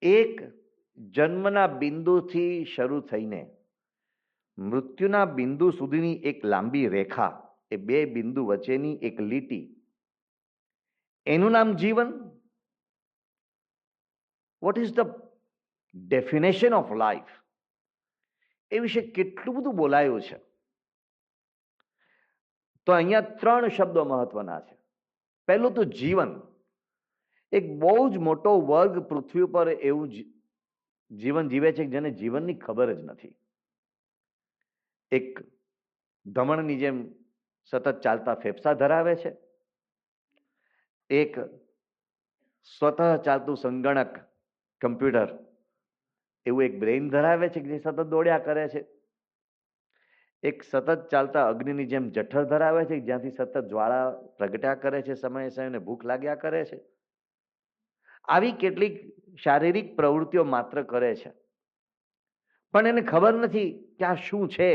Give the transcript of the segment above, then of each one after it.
એક જન્મના બિંદુથી શરૂ થઈને મૃત્યુના બિંદુ સુધીની એક લાંબી રેખા, એ બે બિંદુ વચ્ચેની એક લીટી, એનું નામ જીવન. What is the definition of life? એ વિશે કેટલું બધું બોલાયું છે. તો અહીંયા ત્રણ શબ્દો મહત્વના છે. પહેલું તો જીવન. એક બહુ જ મોટો વર્ગ પૃથ્વી ઉપર એવું જીવન જીવે છે જેને જીવનની ખબર જ નથી. એક ધમણની જેમ સતત ચાલતા ફેફસા ધરાવે છે. એક સ્વતઃ ચાલતું સંગણક કમ્પ્યુટર એવું એક બ્રેઇન ધરાવે છે જે સતત દોડ્યા કરે છે. એક સતત ચાલતા અગ્નિની જેમ જઠર ધરાવે છે જ્યાંથી સતત જ્વાળા પ્રગટ્યા કરે છે, સમયે સમયે ભૂખ લાગ્યા કરે છે. આવી કેટલીક શારીરિક પ્રવૃત્તિઓ માત્ર કરે છે, પણ એને ખબર નથી કે આ શું છે.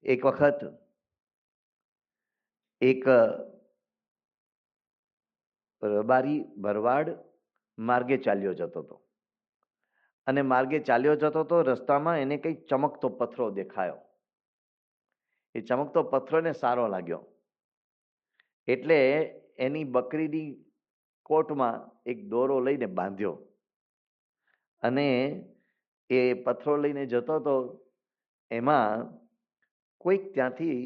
એક વખત એક રબારી ભરવાડ માર્ગે ચાલ્યો જતો હતો, અને માર્ગે ચાલ્યો જતો હતો, રસ્તામાં એને કંઈક ચમકતો પથ્થરો દેખાયો. એ ચમકતો પથ્થરો એને સારો લાગ્યો, એટલે એની બકરીની કોટમાં એક દોરો લઈને બાંધ્યો, અને એ પથ્થરો લઈને જતો હતો. એમાં કોઈક ત્યાંથી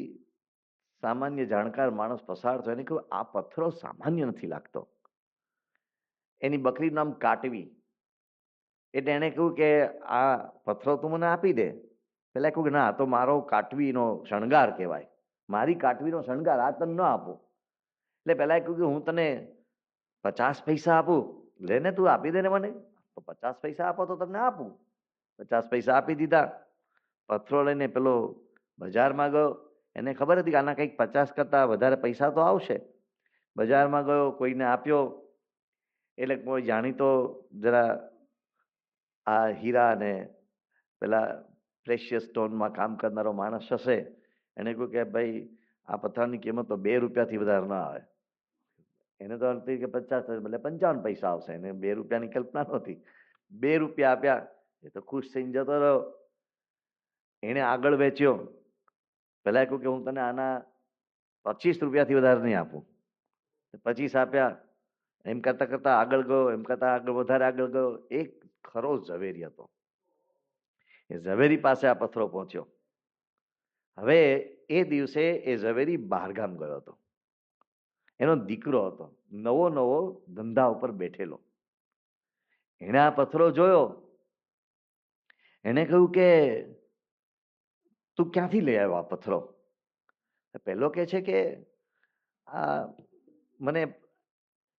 સામાન્ય જાણકાર માણસ પસાર થયો, એને કહ્યું આ પથ્થરો સામાન્ય નથી લાગતો. એની બકરીનું નામ કાટવી. એટલે એને કહ્યું કે આ પથ્થરો તું મને આપી દે. પેલા કહ્યું કે ના, તો મારો કાટવીનો શણગાર કહેવાય, મારી કાટવીનો શણગાર, આ તને ન આપું. એટલે પેલા કહ્યું કે હું તને 50 પૈસા આપું, લેને તું આપી દે ને મને. તો 50 પૈસા આપો તો તમને આપું. 50 પૈસા આપી દીધા. પથ્થરો લઈને પેલો બજારમાં ગયો. એને ખબર હતી કે આના કંઈક 50 કરતા વધારે પૈસા તો આવશે. બજારમાં ગયો, કોઈને આપ્યો. એટલે કોઈ જાણીતો જરા આ હીરા ને પેલા પ્રેશિયસ સ્ટોનમાં કામ કરનારો માણસ હશે. એને કહ્યું કે ભાઈ આ પથ્થરની કિંમત તો 2 રૂપિયાથી વધારે ન આવે. એને તો અર્થ કે 50 એટલે 55 પૈસા આવશે. એને 2 રૂપિયાની કલ્પના નહોતી. 2 રૂપિયા આપ્યા. એ તો ખુશ થઈને જતો રહ્યો. એને આગળ વેચ્યો. પેલા કહ્યું કે હું તને આના 25 રૂપિયાથી વધારે નહીં આપું. 25 આપ્યા. એમ કરતા કરતા આગળ ગયો, એમ કરતા આગળ વધારે આગળ ગયો. એક ખરો ઝવેરી હતો. એ ઝવેરી પાસે આ પથ્થરો પહોંચ્યો. હવે એ દિવસે એ ઝવેરી બહારગામ ગયો હતો. એનો દીકરો હતો, નવો નવો ધંધા ઉપર બેઠેલો. એને આ પથ્થરો જોયો. એને કહ્યું કે તું ક્યાંથી લઈ આવ્યો આ પથ્થરો? પેલો કે છે કે આ મને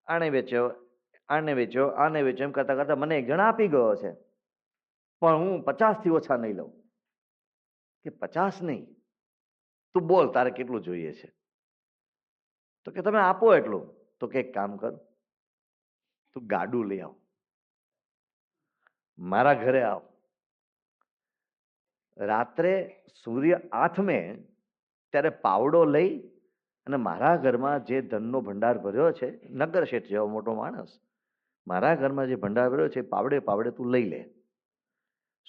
આને વેચ્યો, આને વેચ્યો, આને વેચ્યો, એમ કરતા કરતા મને એક જણ આપી ગયો છે, પણ હું 50 થી ઓછા નહીં લઉં. કે 50 નહીં? તું બોલ તારે કેટલું જોઈએ છે? તો કે તમે આપો એટલું. તો કે એક કામ કર, તું ગાડું લઈ આવ, મારા ઘરે આવ. રાત્રે સૂર્ય આથમે ત્યારે પાવડો લઈ અને મારા ઘરમાં જે ધનનો ભંડાર ભર્યો છે, નગર શેઠ જેવો મોટો માણસ, મારા ઘરમાં જે ભંડાર ભર્યો છે પાવડે પાવડે તું લઈ લે.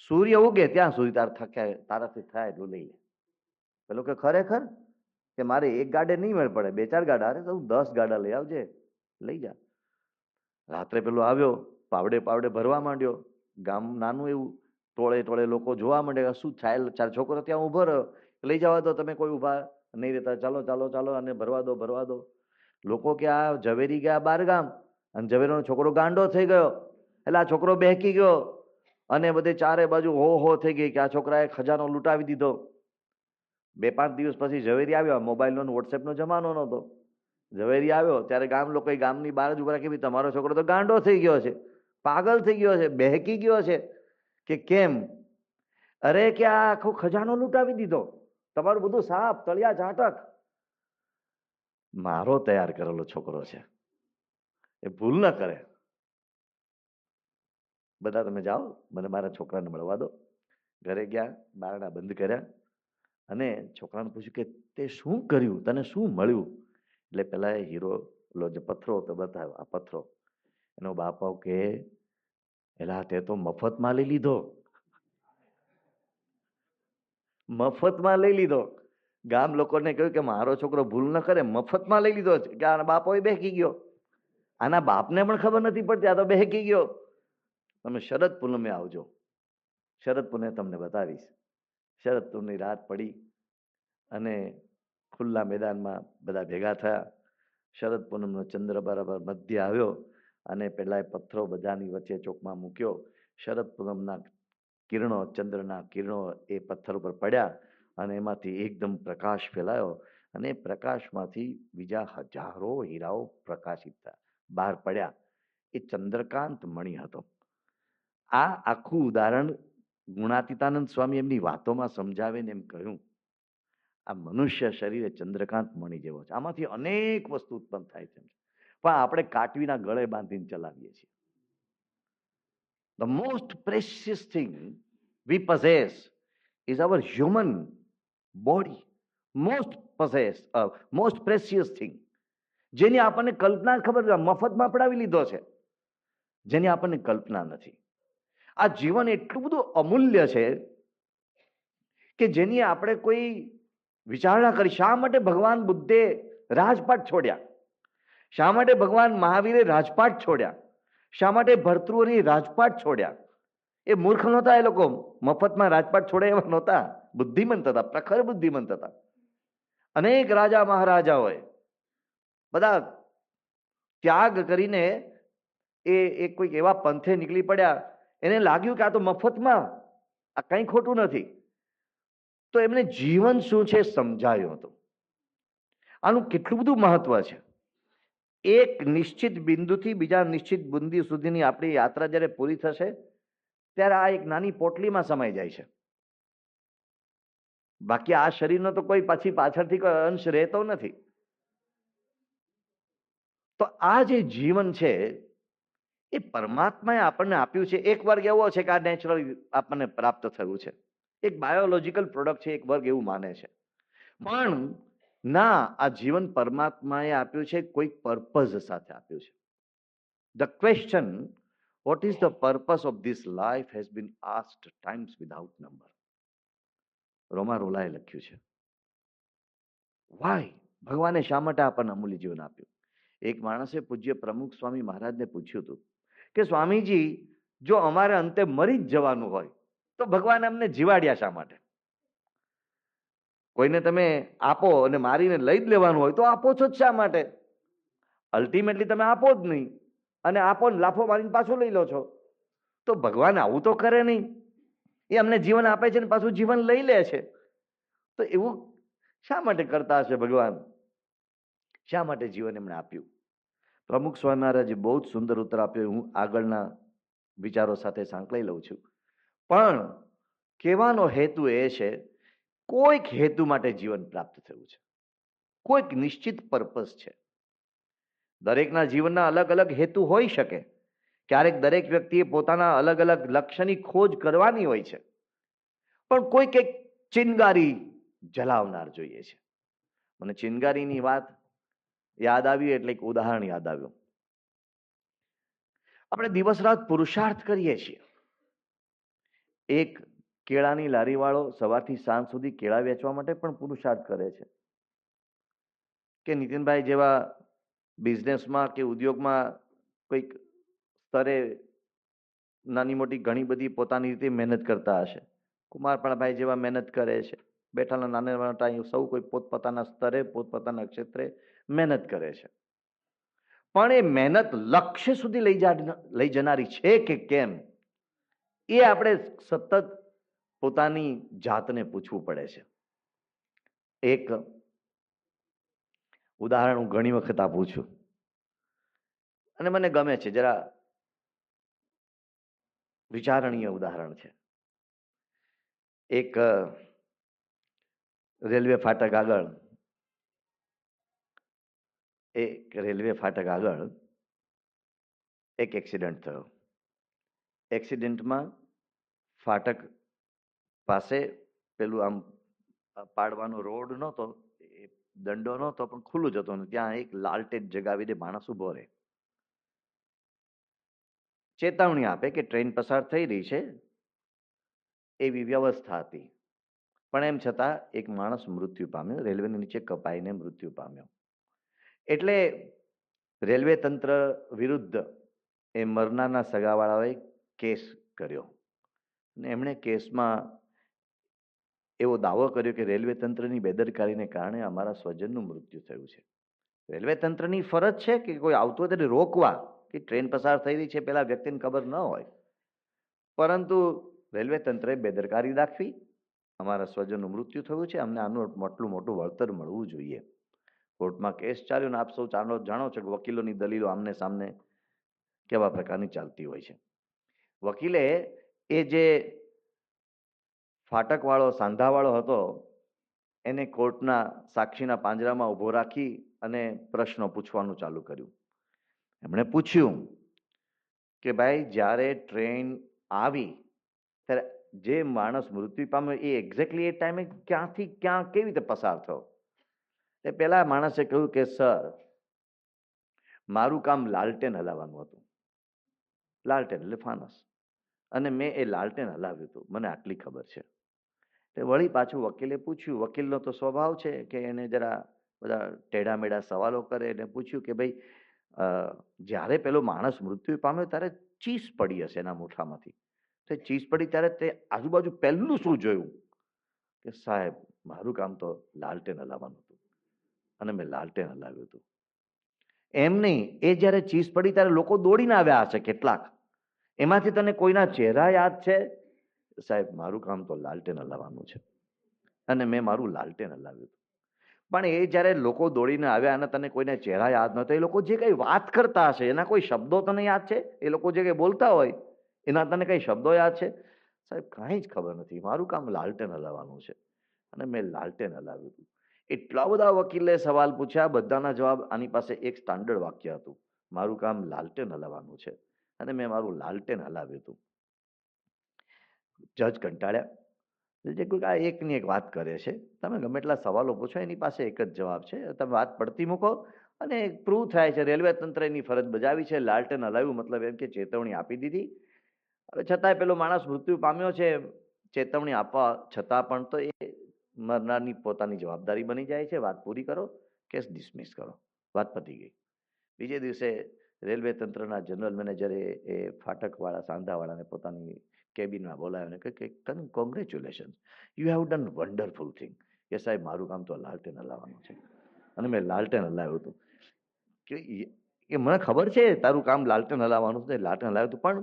સૂર્ય ઉગે ત્યાં સુધી તારાથી થાય એટલું લઈ લે. પેલો કે ખરેખર? કે મારે એક ગાડે નહીં મેળ પડે, 2-4 ગાડા. અરે તું 10 ગાડા લઈ આવજે, લઈ જા. રાત્રે પેલો આવ્યો, પાવડે પાવડે ભરવા માંડ્યો. ગામ નાનું એવું, ટોળે ટોળે લોકો જોવા માંડે. શું થાય? 4 છોકરો ત્યાં ઉભો રહ્યો. લઈ જવા દો, તમે કોઈ ઉભા નહીં રહેતા, ચાલો ચાલો ચાલો, અને ભરવા દો ભરવા દો. લોકો કે આ ઝવેરી ગયા 12 ગામ, અને ઝવેરીનો છોકરો ગાંડો થઈ ગયો. એટલે આ છોકરો બહેકી ગયો, અને બધે ચારે બાજુ હો હો થઈ ગઈ કે આ છોકરાએ ખજાનો લૂંટાવી દીધો. 2-5 દિવસ પછી ઝવેરી આવ્યો. મોબાઈલનો વોટ્સએપનો જમાનો નહોતો. ઝવેરી આવ્યો ત્યારે ગામ લોકોએ ગામની બહાર જ ઉભા રાખી, તમારો છોકરો તો ગાંડો થઈ ગયો છે, પાગલ થઈ ગયો છે, બહેકી ગયો છે. કે કેમ? અરે કે આ આખો ખજાનો લૂંટાવી દીધો, તમારું બધું સાફ તળિયા ઝાટક. મારો તૈયાર કરેલો છોકરો છે, એ ભૂલ ન કરે. બધા તમે જાઓ, મને મારા છોકરાને મળવા દો. ઘરે ગયા, બારણા બંધ કર્યા, અને છોકરાને પૂછ્યું કે તે શું કર્યું, તને શું મળ્યું? એટલે પેલા એ હીરો, જે પથ્થરો હતો બતાવ્યો, આ પથ્થરો. એનો બાપો કે એલા તે તો મફતમાં લઈ લીધો, મફતમાં લઈ લીધો. ગામ લોકોને કહ્યું કે મારો છોકરો ભૂલ ન કરે, મફતમાં લઈ લીધો છે. કે આના બાપો બેહકી ગયો, આના બાપને પણ ખબર નથી પડતી, આ તો બેહકી ગયો. તમે શરદ પૂનમે આવજો, શરદ પૂનમે તમને બતાવીશ. શરદ પૂનમની રાત પડી અને ખુલ્લા મેદાનમાં બધા ભેગા થયા. શરદ પૂનમનો ચંદ્ર બરાબર મધ્ય આવ્યો અને પેલા પથ્થરો બધાની વચ્ચે ચોકમાં મૂક્યો. શરદ પૂનમના કિરણો, ચંદ્રના કિરણો એ પથ્થર ઉપર પડ્યા અને એમાંથી એકદમ પ્રકાશ ફેલાયો અને પ્રકાશમાંથી બીજા હજારો હીરાઓ પ્રકાશિત થયા, બહાર પડ્યા. એ ચંદ્રકાંત મણિ હતો. આ આખું ઉદાહરણ ગુણાતીતાનંદ સ્વામી એમની વાતોમાં સમજાવે ને એમ કહ્યું, આ મનુષ્ય શરીર એ ચંદ્રકાંત મણિ જેવો છે. આમાંથી અનેક વસ્તુ ઉત્પન્ન થાય છે, પણ આપણે કાટવીના ગળે બાંધીને ચલાવીએ છીએ. The most precious thing we possess is our human body. Most precious thing. જેની આપણને કલ્પના ખબર, મફતમાં પડાવી લીધો છે, જેની આપણને કલ્પના નથી. આ જીવન એટલું બધું અમૂલ્ય છે કે જેની આપણે કોઈ વિચારણા કરી. શા માટે ભગવાન બુદ્ધે રાજપાટ છોડ્યા? શા માટે ભગવાન મહાવીરે રાજપાટ છોડ્યા? શા માટે ભર્તૃહરિએ રાજપાટ છોડ્યા? એ મૂર્ખ નહોતા, એ લોકો મફતમાં રાજપાટ છોડે એવા નહોતા, બુદ્ધિમંત હતા, પ્રખર બુદ્ધિમંત હતા. અનેક રાજા મહારાજાઓએ બધા ત્યાગ કરીને એ કોઈક એવા પંથે નીકળી પડ્યા. એને લાગ્યું કે આ તો મફતમાં, આ કંઈ ખોટું નથી. તો એમને જીવન શું છે સમજાયું હતું. આનું કેટલું બધું મહત્વ છે. એક નિશ્ચિત બિંદુથી બીજા નિશ્ચિત બિંદુ સુધીની આપણી યાત્રા જ્યારે પૂરી થશે ત્યારે આ એક નાની પોટલીમાં સમાઈ જાય છે. બાકી આ શરીરનો તો કોઈ પછી પાછળથી કોઈ અંશ રહેતો નથી. તો આ જે જીવન છે એ પરમાત્માએ આપણને આપ્યું છે. એક વર્ગ એવો છે કે આ નેચરલી આપણને પ્રાપ્ત થયું છે, એક બાયોલોજીકલ પ્રોડક્ટ છે, એક વર્ગ એવું માને છે. પણ ના, આ જીવન પરમાત્માએ આપ્યું છે, કોઈ પર્પઝ સાથે આપ્યું છે. The question, what is the purpose of this life, has been asked times without number. રોમા રોલાએ લખ્યું છે. વાય, ભગવાને શા માટે આપણને અમૂલ્ય જીવન આપ્યું? એક માણસે પૂજ્ય પ્રમુખ સ્વામી મહારાજને પૂછ્યું હતું કે સ્વામીજી, જો અમારે અંતે મરી જ જવાનું હોય તો ભગવાન અમને જીવાડ્યા શા માટે? કોઈને તમે આપો અને મારીને લઈ જ લેવાનું હોય તો આપો છો જ શા માટે? અલ્ટિમેટલી તમે આપો જ નહીં અને આપો ને લાફો મારીને પાછું લઈ લો છો. તો ભગવાન આવું તો કરે નહીં. એ અમને જીવન આપે છે ને પાછું જીવન લઈ લે છે. તો એવું શા માટે કરતા હશે ભગવાન? શા માટે જીવન એમણે આપ્યું? પ્રમુખ સ્વામી મહારાજે બહુ જ સુંદર ઉત્તર આપ્યો. હું આગળના વિચારો સાથે સાંકળી લઉં છું. પણ કહેવાનો હેતુ એ છે, કોઈક હેતુ માટે જીવન પ્રાપ્ત થયું છે, કોઈક નિશ્ચિત પર્પસ છે. દરેકના જીવનના અલગ અલગ હેતુ હોઈ શકે. ક્યારેક દરેક વ્યક્તિએ પોતાના અલગ અલગ લક્ષ્યની ખોજ કરવાની હોય છે, પણ કોઈક એક ચિનગારી જલાવનાર જોઈએ છે. મને ચિનગારીની વાત યાદ આવી એટલે એક ઉદાહરણ યાદ આવ્યું. આપણે દિવસ રાત પુરુષાર્થ કરીએ છીએ. એક કેળાની લારી વાળો સવારથી સાંજ સુધી કેળા વેચવા માટે પણ પુરુષાર્થ કરે છે. કે નીતિનભાઈ જેવા બિઝનેસમાં કે ઉદ્યોગમાં કોઈક સ્તરે નાની મોટી ઘણી બધી પોતાની રીતે મહેનત કરતા હશે. કુમારપાળભાઈ જેવા મહેનત કરે છે. બેઠાના નાના મોટા સૌ કોઈ પોતપોતાના સ્તરે પોતપોતાના ક્ષેત્રે મહેનત કરે છે. પણ એ મહેનત લક્ષ્ય સુધી લઈ જનારી છે કે કેમ, એ આપણે સતત પોતાની જાતને પૂછવું પડે છે. એક ઉદાહરણ હું ઘણી વખત આપું છું અને મને ગમે છે, જરા વિચારણીય ઉદાહરણ છે. એક રેલવે ફાટક આગળ એક એક્સિડન્ટ થયો. એક્સિડન્ટમાં ફાટક પાસે પેલું આમ પાડવાનો રોડ નહોતો, દંડો નહોતો, પણ ખુલ્લું જ હતો ને ત્યાં એક લાલટેન જગાવીને માણસ ઉભો રહે. ચેતવણી આપે કે ટ્રેન પસાર થઈ રહી છે એવી વ્યવસ્થા હતી. પણ એમ છતાં એક માણસ મૃત્યુ પામ્યો, રેલવેની નીચે કપાઈને મૃત્યુ પામ્યો. એટલે રેલવે તંત્ર વિરુદ્ધ એ મરનારના સગાવાળાઓએ કેસ કર્યો અને એમણે કેસમાં એવો દાવો કર્યો કે રેલવે તંત્રની બેદરકારીને કારણે અમારા સ્વજનનું મૃત્યુ થયું છે. રેલવે તંત્રની ફરજ છે કે કોઈ આવતું હોય તેને રોકવા, કે ટ્રેન પસાર થઈ રહી છે પેલા વ્યક્તિને ખબર ન હોય, પરંતુ રેલવે તંત્રએ બેદરકારી દાખવી. અમારા સ્વજનનું મૃત્યુ થયું છે, અમને આનું આટલું મોટું વળતર મળવું જોઈએ. કોર્ટમાં કેસ ચાલ્યો ને આપ સૌ જાણો છો કે વકીલોની દલીલો આમને સામને કેવા પ્રકારની ચાલતી હોય છે. વકીલે એ જે ફાટકવાળો સાંધાવાળો હતો એને કોર્ટના સાક્ષીના પાંજરામાં ઊભો રાખી અને પ્રશ્નો પૂછવાનું ચાલુ કર્યું. એમણે પૂછ્યું કે ભાઈ, જ્યારે ટ્રેન આવી ત્યારે જે માણસ મૃત્યુ પામ્યો એ એક્ઝેક્ટલી એ ટાઈમે ક્યાંથી ક્યાં કેવી રીતે પસાર થયો? એ પેલા માણસે કહ્યું કે સર, મારું કામ લાલટેન હલાવવાનું હતું. લાલટેન એટલે ફાનસ, અને મેં એ લાલટેન હલાવ્યું હતું, મને આટલી ખબર છે. વળી પાછું વકીલે પૂછ્યું, વકીલનો તો સ્વભાવ છે કે એને જરા બધા ટેઢા મેઢા સવાલો કરે, એને પૂછ્યું કે ભાઈ, જ્યારે પેલો માણસ મૃત્યુ પામ્યો ત્યારે ચીસ પડી હશે એના મોઢામાંથી, તો ચીસ પડી ત્યારે તે આજુબાજુ પહેલું શું જોયું? કે સાહેબ, મારું કામ તો લાલટેન હલાવવાનું હતું અને મેં લાલટેન હલાવ્યું હતું. એમ નહીં, એ જ્યારે ચીસ પડી ત્યારે લોકો દોડીને આવ્યા હશે કેટલાક, એમાંથી તને કોઈના ચહેરા યાદ છે? સાહેબ, મારું કામ તો લાલટેન હલાવવાનું છે અને મેં મારું લાલટેન હલાવ્યું હતું. પણ એ જ્યારે લોકો દોડીને આવ્યા અને તને કોઈને ચહેરા યાદ નહોતો, એ લોકો જે કંઈ વાત કરતા હશે એના કોઈ શબ્દો તને યાદ છે? એ લોકો જે કંઈ બોલતા હોય એના તને કઈ શબ્દો યાદ છે? સાહેબ, કાંઈ જ ખબર નથી, મારું કામ લાલટેન હલાવવાનું છે અને મેં લાલટેન હલાવ્યું હતું. એટલા બધા વકીલે સવાલ પૂછ્યા, બધાના જવાબ આની પાસે એક સ્ટાન્ડર્ડ વાક્ય હતું, મારું કામ લાલટેન હલાવવાનું છે અને મેં મારું લાલટેન હલાવ્યું હતું. જજ કંટાળ્યા. જે કોઈ આ એકની એક વાત કરે છે, તમે ગમે એટલા સવાલો પૂછો એની પાસે એક જ જવાબ છે, તમે વાત પડતી મૂકો અને પ્રૂવ થાય છે રેલવે તંત્ર એની ફરજ બજાવી છે, લાલટેન હલાવ્યું મતલબ એમ કે ચેતવણી આપી દીધી. હવે છતાંય પેલો માણસ મૃત્યુ પામ્યો છે, ચેતવણી આપવા છતાં પણ તો એ મરનારની પોતાની જવાબદારી બની જાય છે. વાત પૂરી કરો, કેસ ડિસમિસ કરો, વાત પતી ગઈ. બીજે દિવસે રેલવે તંત્રના જનરલ મેનેજરે એ ફાટકવાળા સાંધાવાળાને પોતાની કેબિનમાં બોલાવ્યો અને કહે, congratulation, you have done wonderful thing. કે સાહેબ, મારું કામ તો લાલટેન હલાવવાનું છે અને મેં લાલટેન હલાવ્યું હતું. કે મને ખબર છે તારું કામ લાલટેન હલાવવાનું છે, લાલટેન હલાવ્યું હતું, પણ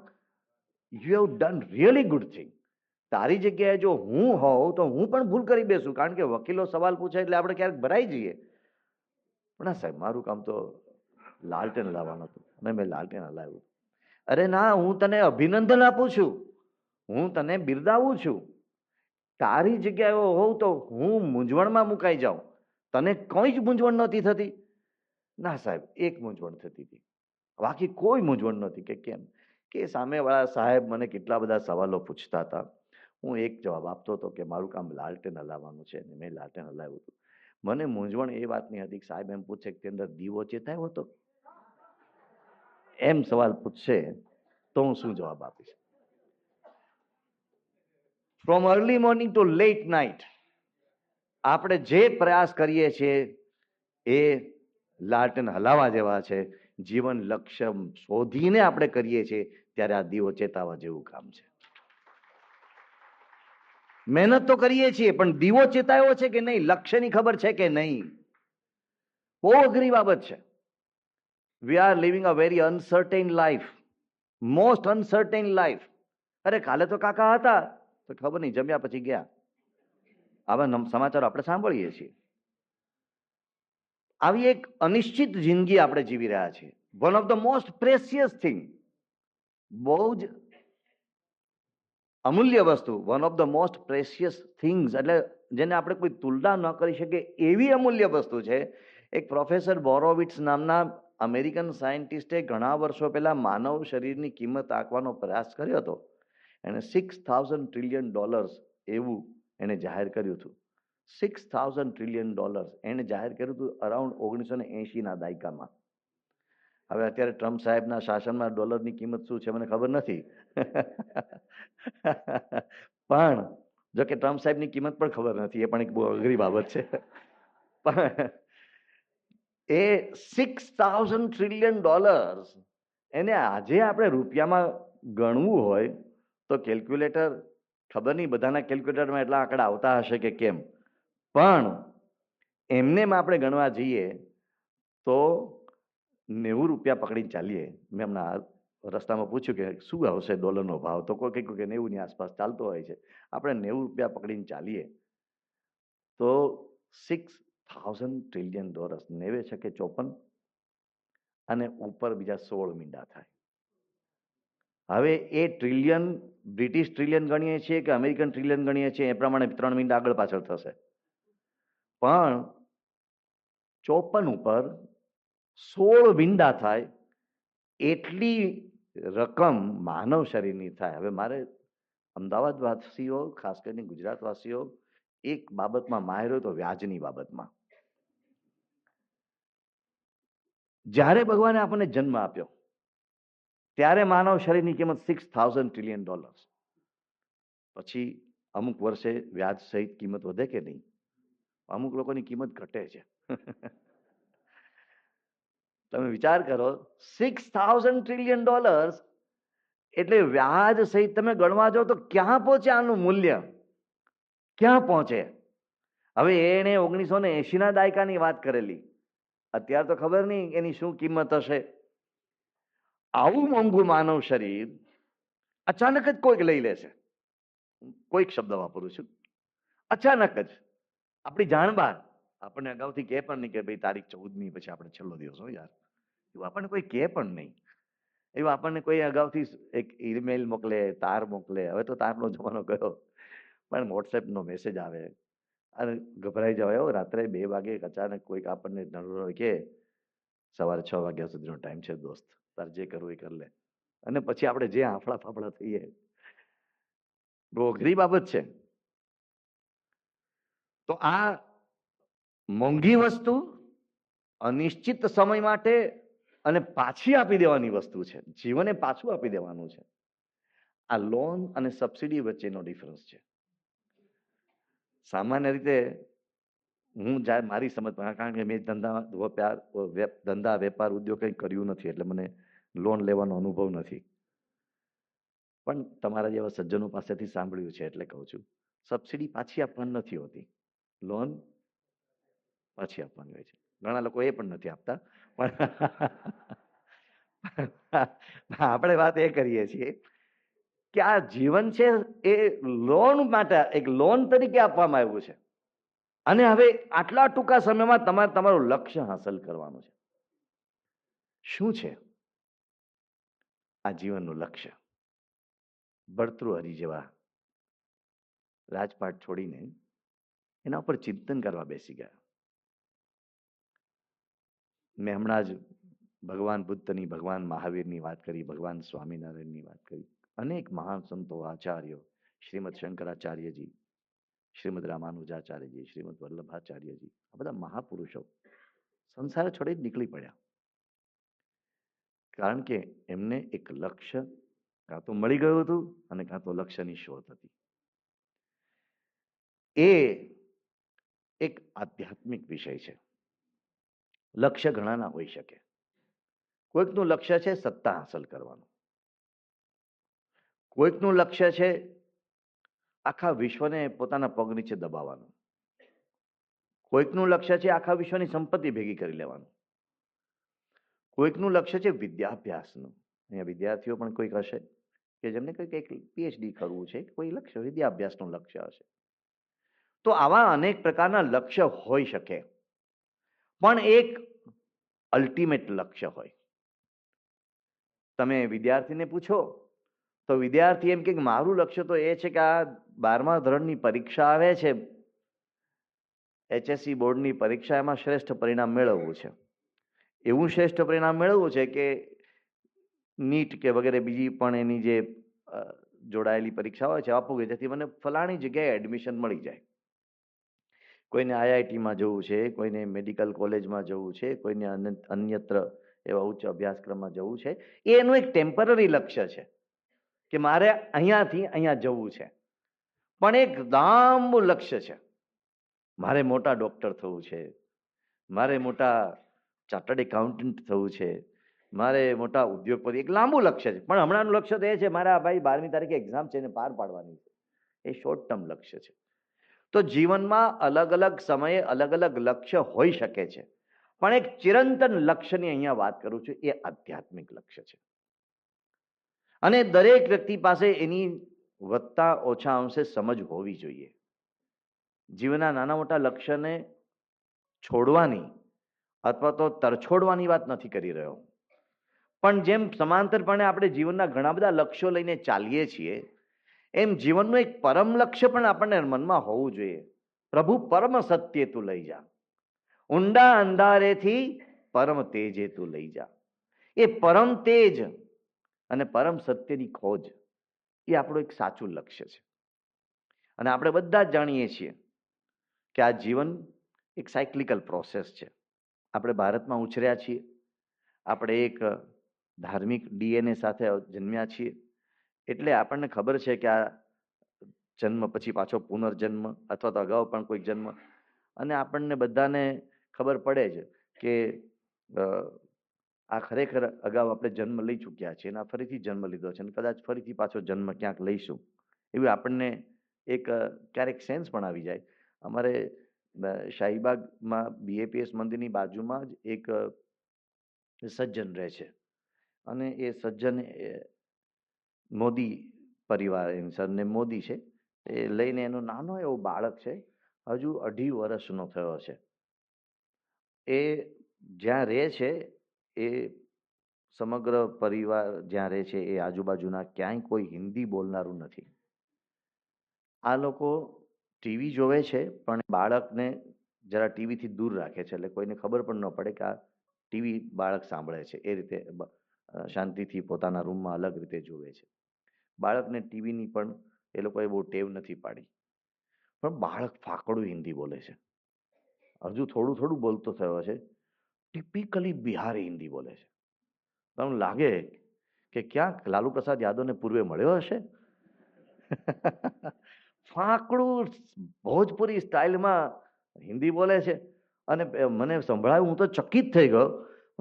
you have done really good thing. તારી જગ્યાએ જો હું હોઉં તો હું પણ ભૂલ કરી બેસું, કારણ કે વકીલો સવાલ પૂછે એટલે આપણે ક્યારેક ભરાઈ જઈએ. પણ ના સાહેબ, મારું કામ તો લાલટેન હલાવવાનું હતું અને મેં લાલટેન હલાવ્યું. અરે ના, હું તને અભિનંદન આપું છું, હું તને બિરદાવું છું. તારી જગ્યાએ હોઉં તો હું મૂંઝવણમાં મુકાઈ જાઉં. તને કોઈ જ મૂંઝવણ નહોતી થતી? ના સાહેબ, એક મૂંઝવણ થતી હતી, બાકી કોઈ મૂંઝવણ નહોતી. કે કેમ? કે સામેવાળા સાહેબ મને કેટલા બધા સવાલો પૂછતા હતા, હું એક જવાબ આપતો હતો કે મારું કામ લાલટેન હલાવવાનું છે અને મેં લાલટેન હલાવ્યું હતું. મને મૂંઝવણ એ વાતની હતી કે સાહેબ એમ પૂછે કે અંદર દીવો ચેતાયો હતો, એમ સવાલ પૂછશે તો હું શું જવાબ આપીશ? From early morning to late night આપણે જે પ્રયાસ કરીએ છીએ એ લાલટેન હલાવવા જેવા છે. જીવન લક્ષ્ય શોધીને આપણે કરીએ છીએ ત્યારે આ દીવો ચેતાવા જેવું કામ છે. મહેનત તો કરીએ છીએ, પણ દીવો ચેતાયો છે કે નહીં, લક્ષ્યની ખબર છે કે નહીં, બહુ અઘરી બાબત છે. We are living a very uncertain life, most uncertain life. અરે કાલે તો કાકા હતા, તો ખબર નહીં જમ્યા પછી ગયા. આવા સમાચારો આપણે સાંભળીએ છીએ. આવી એક અનિશ્ચિત જિંદગી આપણે જીવી રહ્યા છીએ. One of the most precious thing, બહુ જ અમૂલ્ય વસ્તુ, one of the most precious things, એટલે જેને આપણે કોઈ તુલના ન કરી શકીએ એવી અમૂલ્ય વસ્તુ છે. એક પ્રોફેસર બોરોવિટ્સ નામના અમેરિકન સાયન્ટિસ્ટે ઘણા વર્ષો પહેલા માનવ શરીરની કિંમત આંકવાનો પ્રયાસ કર્યો હતો. એને $6,000 ટ્રિલિયન એવું એને જાહેર કર્યું હતું. $6,000 ટ્રિલિયન એને જાહેર કર્યું હતું અરાઉન્ડ 1980ના દાયકામાં. હવે અત્યારે ટ્રમ્પ સાહેબના શાસનમાં ડોલરની કિંમત શું છે મને ખબર નથી. પણ જો કે ટ્રમ્પ સાહેબની કિંમત પણ ખબર નથી, એ પણ એક બહુ અઘરી બાબત છે. પણ એ $6,000 ટ્રિલિયન એને આજે આપણે રૂપિયામાં ગણવું હોય તો કેલ્ક્યુલેટર, ખબર નહીં બધાના કેલ્ક્યુલેટરમાં એટલા આંકડા આવતા હશે કે કેમ, પણ એમને આપણે ગણવા જઈએ તો 90 રૂપિયા પકડીને ચાલીએ. મેં હમણાં રસ્તામાં પૂછ્યું કે શું આવશે ડોલરનો ભાવ, તો કોઈ કહ્યું કે 90 ની આસપાસ ચાલતો હોય છે. આપણે 90 રૂપિયા પકડીને ચાલીએ તો $6,000 ટ્રિલિયન, 90 છકે 54, અને ઉપર બીજા 16 મીંડા થાય. હવે એ ટ્રિલિયન બ્રિટિશ ટ્રિલિયન ગણીએ છીએ કે અમેરિકન ટ્રિલિયન ગણીએ છીએ એ પ્રમાણે 3 મીંડા આગળ પાછળ થશે. પણ 54 ઉપર 16 મીંડા થાય એટલી રકમ માનવ શરીરની થાય. હવે મારે અમદાવાદ વાસીઓ, ખાસ કરીને ગુજરાત વાસીઓ, એક બાબતમાં માહિર હોય તો વ્યાજની બાબતમાં. જ્યારે ભગવાને આપણને જન્મ આપ્યો ત્યારે માનવ શરીરની કિંમત $6,000 ટ્રિલિયન. પછી અમુક વર્ષે વ્યાજ સહિત કિંમત વધે કે નહીં? અમુક લોકોની કિંમત ઘટે છે. તમે વિચાર કરો, $6,000 ટ્રિલિયન એટલે વ્યાજ સહિત તમે ગણવા જાઓ તો ક્યાં પહોંચે આનું મૂલ્ય? ક્યાં પહોંચે? હવે એને 1980ના દાયકાની વાત કરેલી, અત્યારે તો ખબર નહીં એની શું કિંમત હશે. આવું મોંઘું માનવ શરીર અચાનક જ કોઈક લઈ લે છે. કોઈક શબ્દ વાપરું છું, અચાનક જ આપણી જાણ બહાર. આપણને અગાઉથી કહે પણ નહીં કે ભાઈ તારીખ 14મી પછી આપણે છેલ્લો દિવસ હોય યાર, એવું આપણને કોઈ કહે પણ નહીં. એવું આપણને કોઈ અગાઉથી એક ઈમેલ મોકલે, તાર મોકલે. હવે તો તારનો જમાનો ગયો, પણ વોટ્સએપનો મેસેજ આવે અને ગભરાઈ જવાય. રાત્રે 2 વાગે અચાનક કોઈક આપણને કે સવારે 6 વાગ્યા સુધીનો ટાઈમ છે દોસ્ત, તાર જે કરવું એ કરી લે. અને પછી આપણે જે આફળા ફાફડા થઈએ. બહુ અઘરી બાબત છે. તો આ મોંઘી વસ્તુ અનિશ્ચિત સમય માટે અને પાછી આપી દેવાની વસ્તુ છે. જીવને પાછું આપી દેવાનું છે. આ લોન અને સબસિડી વચ્ચેનો ડિફરન્સ છે. સામાન્ય રીતે હું મારી સમજ, કારણ કે મેં ધંધા વેપાર ઉદ્યોગ કંઈ કર્યું નથી એટલે મને લોન લેવાનો અનુભવ નથી. પણ તમારા જેવા સજ્જનો પાસેથી સાંભળ્યું છે એટલે કહું છું, સબસિડી પાછી આપવાની નથી હોતી, લોન પાછી આપવાની હોય છે. ઘણા લોકો એ પણ નથી આપતા. પણ આપણે વાત એ કરીએ છીએ કે આ જીવન છે એ લોન માટે, એક લોન તરીકે આપવામાં આવ્યું છે. અને હવે આટલા ટૂંકા સમયમાં તમારે તમારું લક્ષ્ય હાંસલ કરવાનું છે. શું છે આ જીવનનું લક્ષ્ય? ભર્તૃહરિ જેવા રાજપાટ છોડીને એના ઉપર ચિંતન કરવા બેસી ગયા. મેં હમણાં જ ભગવાન બુદ્ધની, ભગવાન મહાવીરની વાત કરી, ભગવાન સ્વામિનારાયણની વાત કરી. અનેક મહાન સંતો, આચાર્યો, શ્રીમદ શંકરાચાર્યજી, શ્રીમદ રામાનુજાચાર્યજી, શ્રીમદ વલ્લભાચાર્યજી, આ બધા મહાપુરુષો સંસાર છોડી નીકળી પડ્યા. કારણ કે એમને એક લક્ષ્ય કાં તો મળી ગયું હતું અને કાં તો લક્ષ્યની શોધ હતી. એ એક આધ્યાત્મિક વિષય છે. લક્ષ્ય ઘણાના હોઈ શકે. કોઈકનું લક્ષ્ય છે સત્તા હાંસલ કરવાનું, કોઈકનું લક્ષ્ય છે આખા વિશ્વને પોતાના પગ નીચે દબાવવાનું, કોઈકનું લક્ષ્ય છે આખા વિશ્વની સંપત્તિ ભેગી કરી લેવાનું, કોઈકનું લક્ષ્ય છે વિદ્યાભ્યાસનું. અહીંયા વિદ્યાર્થીઓ પણ કોઈક હશે કે જેમને કંઈક પીએચડી કરવું છે, કોઈ લક્ષ્ય વિદ્યાભ્યાસનું લક્ષ્ય હશે. તો આવા અનેક પ્રકારના લક્ષ્ય હોઈ શકે, પણ એક અલ્ટિમેટ લક્ષ્ય હોય. તમે વિદ્યાર્થીને પૂછો તો વિદ્યાર્થી એમ કે મારું લક્ષ્ય તો એ છે કે આ 12મા ધોરણની પરીક્ષા આવે છે, HSC બોર્ડની પરીક્ષા, એમાં શ્રેષ્ઠ પરિણામ મેળવવું છે. એવું શ્રેષ્ઠ પરિણામ મેળવવું છે કે નીટ કે વગેરે બીજી પણ એની જે જોડાયેલી પરીક્ષા હોય છે આપવું, જેથી મને ફલાણી જગ્યાએ એડમિશન મળી જાય. કોઈને IITમાં જવું છે, કોઈને મેડિકલ કોલેજમાં જવું છે, કોઈને અન્યત્ર એવા ઉચ્ચ અભ્યાસક્રમમાં જવું છે, એ એનું એક ટેમ્પરરી લક્ષ્ય છે કે મારે અહીંયાથી અહીંયા જવું છે. પણ એક લાંબુ લક્ષ્ય છે, મારે મોટા ડોક્ટર થવું છે, મારે મોટા ચાર્ટર્ડ એકાઉન્ટન્ટ થવું છે, મારે મોટા ઉદ્યોગપતિ. એક લાંબુ લક્ષ્ય છે. પણ હમણાંનું લક્ષ્ય તો એ છે મારા ભાઈ 12મી તારીખે એક્ઝામ છે એને પાર પાડવાની છે. એ શોર્ટ ટર્મ લક્ષ્ય છે. તો જીવનમાં અલગ અલગ સમયે અલગ અલગ લક્ષ્ય હોઈ શકે છે, પણ એક ચિરંતન લક્ષ્યની અહીંયા વાત કરું છું, એ આધ્યાત્મિક લક્ષ્ય છે. અને દરેક વ્યક્તિ પાસે એની વધતા ઓછા અંશે સમજ હોવી જોઈએ. જીવનના નાના મોટા લક્ષ્યને છોડવાની અથવા તો તરછોડવાની વાત નથી કરી રહ્યો, પણ જેમ સમાંતરપણે આપણે જીવનના ઘણા બધા લક્ષ્યો લઈને ચાલીએ છીએ, એમ જીવનનું એક પરમ લક્ષ્ય પણ આપણને મનમાં હોવું જોઈએ. પ્રભુ પરમ સત્ય તું લઈ જા, ઊંડા અંધારેથી પરમ તેજે તું લઈ જા. એ પરમ તેજ અને પરમ સત્યની ખોજ એ આપણું એક સાચું લક્ષ્ય છે. અને આપણે બધા જ જાણીએ છીએ કે આ જીવન એક સાયક્લિકલ પ્રોસેસ છે. આપણે ભારતમાં ઉછર્યા છીએ, આપણે એક ધાર્મિક ડીએનએ સાથે જન્મ્યા છીએ, એટલે આપણને ખબર છે કે આ જન્મ પછી પાછો પુનર્જન્મ અથવા તો અગાઉ પણ કોઈ જન્મ, અને આપણને બધાને ખબર પડે છે કે આ ખરેખર અગાઉ આપણે જન્મ લઈ ચૂક્યા છીએ અને ફરીથી જન્મ લીધો છે અને કદાચ ફરીથી પાછો જન્મ ક્યાંક લઈશું, એવી આપણને એક ક્યારેક સેન્સ પણ આવી જાય. અમારે શાહીબાગમાં બીએપીએસ મંદિરની બાજુમાં જ એક સજ્જન રહે છે, અને એ સજ્જન મોદી પરિવાર, એની સરનેમ મોદી છે. એ લઈને એનો નાનો એવો બાળક છે, હજુ 2.5 વર્ષનો થયો છે. એ જ્યાં રહે છે એ સમગ્ર પરિવાર જ્યાં રહે છે એ આજુબાજુના ક્યાંય કોઈ હિન્દી બોલનારું નથી. આ લોકો ટીવી જોવે છે, પણ બાળકને જરા ટીવીથી દૂર રાખે છે, એટલે કોઈને ખબર પણ ન પડે કે આ ટીવી બાળક સાંભળે છે. એ રીતે શાંતિથી પોતાના રૂમમાં અલગ રીતે જોવે છે. બાળકને ટીવીની પણ એ લોકોએ બહુ ટેવ નથી પાડી. પણ બાળક ફાકડું હિન્દી બોલે છે, હજુ થોડું થોડું બોલતો થયો છે. ટિપિકલી બિહારી હિન્દી બોલે છે. તમને લાગે કે ક્યાંક લાલુ પ્રસાદ યાદવને પૂર્વે મળ્યો હશે. ફાકડું ભોજપુરી સ્ટાઇલમાં હિન્દી બોલે છે. અને મને સંભળાયું, હું તો ચકિત થઈ ગયો.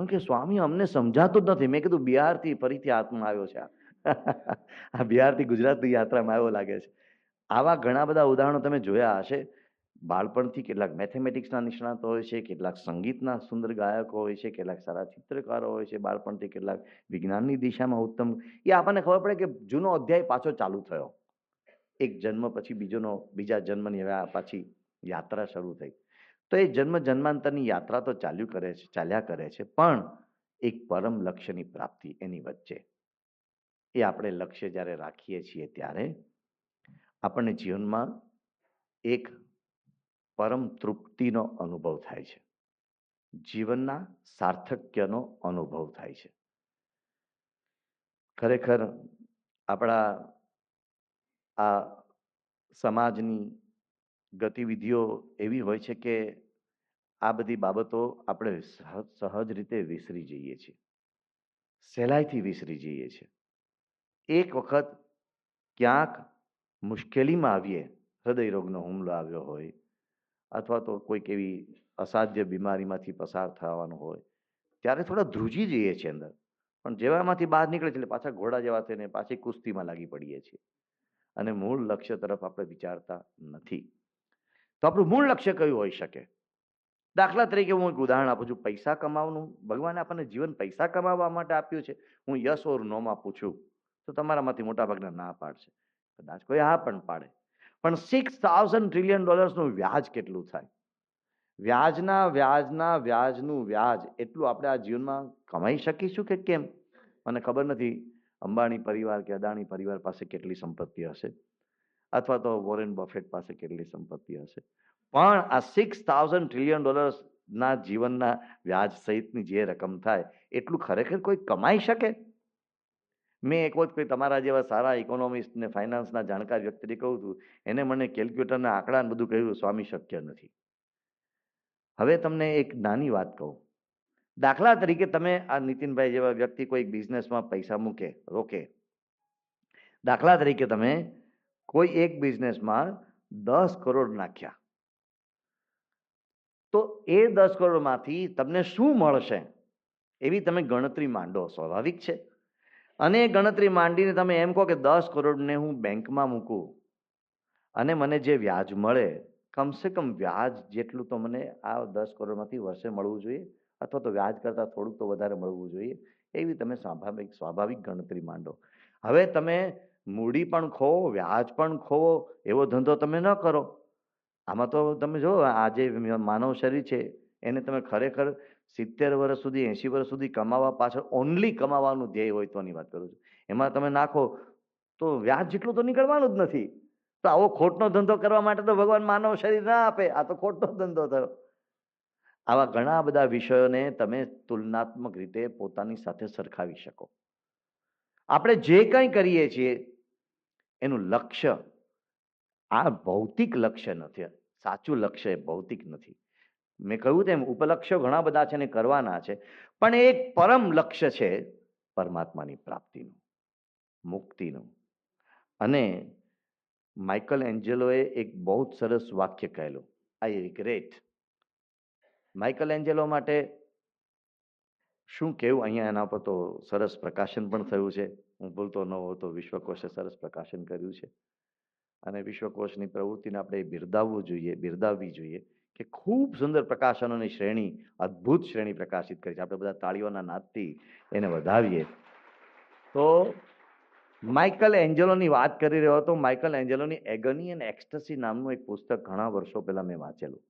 કે સ્વામી અમને સમજાતું જ નથી. મેં કીધું બિહારથી ફરીથી આત્મા આવ્યો છે આ બિહારથી ગુજરાતની યાત્રામાં આવ્યો લાગે છે. આવા ઘણા બધા ઉદાહરણો તમે જોયા હશે. બાળપણથી કેટલાક મેથેમેટિક્સના નિષ્ણાતો હોય છે, કેટલાક સંગીતના સુંદર ગાયકો હોય છે, કેટલાક સારા ચિત્રકારો હોય છે, બાળપણથી કેટલાક વિજ્ઞાનની દિશામાં ઉત્તમ. એ આપણને ખબર પડે કે જૂનો અધ્યાય પાછો ચાલુ થયો, એક જન્મ પછી બીજા જન્મની હવે પાછી યાત્રા શરૂ થઈ. તો એ જન્મ જન્માંતરની યાત્રા તો ચાલ્યા કરે છે, પણ એક પરમ લક્ષ્યની પ્રાપ્તિ એની વચ્ચે. એ આપણે લક્ષ્ય જ્યારે રાખીએ છીએ ત્યારે આપણને જીવનમાં એક પરમ તૃપ્તિનો અનુભવ થાય છે, જીવનના સાર્થક્યનો અનુભવ થાય છે. ખરેખર આપણા આ સમાજની ગતિવિધિઓ એવી હોય છે કે આ બધી બાબતો આપણે સહજ રીતે વિસરી જઈએ છીએ, સહેલાઈથી વિસરી જઈએ છીએ. એક વખત ક્યાંક મુશ્કેલીમાં આવીએ, હૃદય રોગનો હુમલો આવ્યો હોય અથવા તો કોઈક એવી અસાધ્ય બીમારીમાંથી પસાર થવાનું હોય, ત્યારે થોડા ધ્રુજી જઈએ છીએ અંદર. પણ જેવામાંથી બહાર નીકળે છે એટલે પાછા ઘોડા જેવા થઈને પાછી કુસ્તીમાં લાગી પડીએ છીએ અને મૂળ લક્ષ્ય તરફ આપણે વિચારતા નથી. તો આપણું મૂળ લક્ષ્ય કયું હોઈ શકે? દાખલા તરીકે હું એક ઉદાહરણ આપું છું. પૈસા કમાવાનું, ભગવાને આપણને જીવન પૈસા કમાવા માટે આપ્યું છે. હું યસ ઓર નોમાં પૂછું તો તમારામાંથી મોટાભાગના ના પાડશે, કદાચ કોઈ હા પણ પાડે. પણ $6,000 ટ્રિલિયન નું વ્યાજ કેટલું થાય? વ્યાજનું વ્યાજ એટલું આપણે આ જીવનમાં કમાઈ શકીશું કે કેમ? મને ખબર નથી અંબાણી પરિવાર કે અદાણી પરિવાર પાસે કેટલી સંપત્તિ હશે, અથવા તો વોરેન બફેટ પાસે કેટલી સંપત્તિ હશે, પણ આ $6,000 ટ્રિલિયન ના જીવનના વ્યાજ સહિતની જે રકમ થાય એટલું ખરેખર કોઈ કમાઈ શકે? મેં એક વખત કોઈ તમારા જેવા સારા ઇકોનોમિસ્ટ ને ફાઇનાન્સના જાણકાર વ્યક્તિને કહું છું, એને મને કેલ્ક્યુલેટરના આંકડા બધું કહ્યું, સ્વામી શક્ય નથી. હવે તમને એક નાની વાત કહું. દાખલા તરીકે તમે આ નીતિનભાઈ જેવા વ્યક્તિ કોઈ બિઝનેસમાં પૈસા રોકે. દાખલા તરીકે તમે કોઈ એક બિઝનેસમાં 10 કરોડ નાખ્યા, તો એ 10 કરોડમાંથી તમને શું મળશે એવી તમે ગણતરી માંડો, સ્વાભાવિક છે. અને એ ગણતરી માંડીને તમે એમ કહો કે 10 કરોડને હું બેંકમાં મૂકું અને મને જે વ્યાજ મળે, કમસે કમ વ્યાજ જેટલું તો મને આ 10 કરોડમાંથી વર્ષે મળવું જોઈએ, અથવા તો વ્યાજ કરતાં થોડુંક તો વધારે મળવું જોઈએ, એવી તમે સ્વાભાવિક ગણતરી માંડો. હવે તમે મૂડી પણ ખોવો, વ્યાજ પણ ખોવો એવો ધંધો તમે ન કરો. આમાં તો તમે જો, આ જે માનવ શરીર છે એને તમે ખરેખર 70 વર્ષ સુધી 80 વર્ષ સુધી કમાવા પાછળ ઓનલી કમાવાનું ધ્યેય હોય તોની વાત કરું છું, એમાં તમે નાખો તો વ્યાજ જેટલું તો નીકળવાનું જ નથી. તો આવો ખોટનો ધંધો કરવા માટે તો ભગવાન માનવ શરીર ના આપે. આ તો ખોટનો ધંધો થયો. આવા ઘણા બધા વિષયોને તમે તુલનાત્મક રીતે પોતાની સાથે સરખાવી શકો. આપણે જે કંઈ કરીએ છીએ એનું લક્ષ્ય આ ભૌતિક લક્ષ્ય નથી. સાચું લક્ષ્ય ભૌતિક નથી. મેં કહ્યું તેમ ઉપલક્ષ્યો ઘણા બધા છે ને કરવાના છે, પણ એક પરમ લક્ષ્ય છે પરમાત્માની પ્રાપ્તિનું, મુક્તિનું. અને માઇકલ એન્જેલોએ એક બહુ જ સરસ વાક્ય કહેલું, આઈ રિગ્રેટ. માઇકલ એન્જેલો માટે શું કહેવું, અહીંયા એના પર તો સરસ પ્રકાશન પણ થયું છે. હું ભૂલતો ન હોઉં તો વિશ્વકોશે સરસ પ્રકાશન કર્યું છે. અને વિશ્વકોશની પ્રવૃત્તિને આપણે બિરદાવવી જોઈએ કે ખૂબ સુંદર પ્રકાશનોની શ્રેણી, અદ્ભુત શ્રેણી પ્રકાશિત કરી છે. આપણે બધા તાળીઓના નાદથી એને વધાવીએ. તો માઇકલ એન્જેલોની વાત કરી રહ્યો હતો. માઇકલ એન્જેલોની એગની એન્ડ એક્સ્ટસી નામનું એક પુસ્તક ઘણા વર્ષો પહેલા મેં વાંચેલું.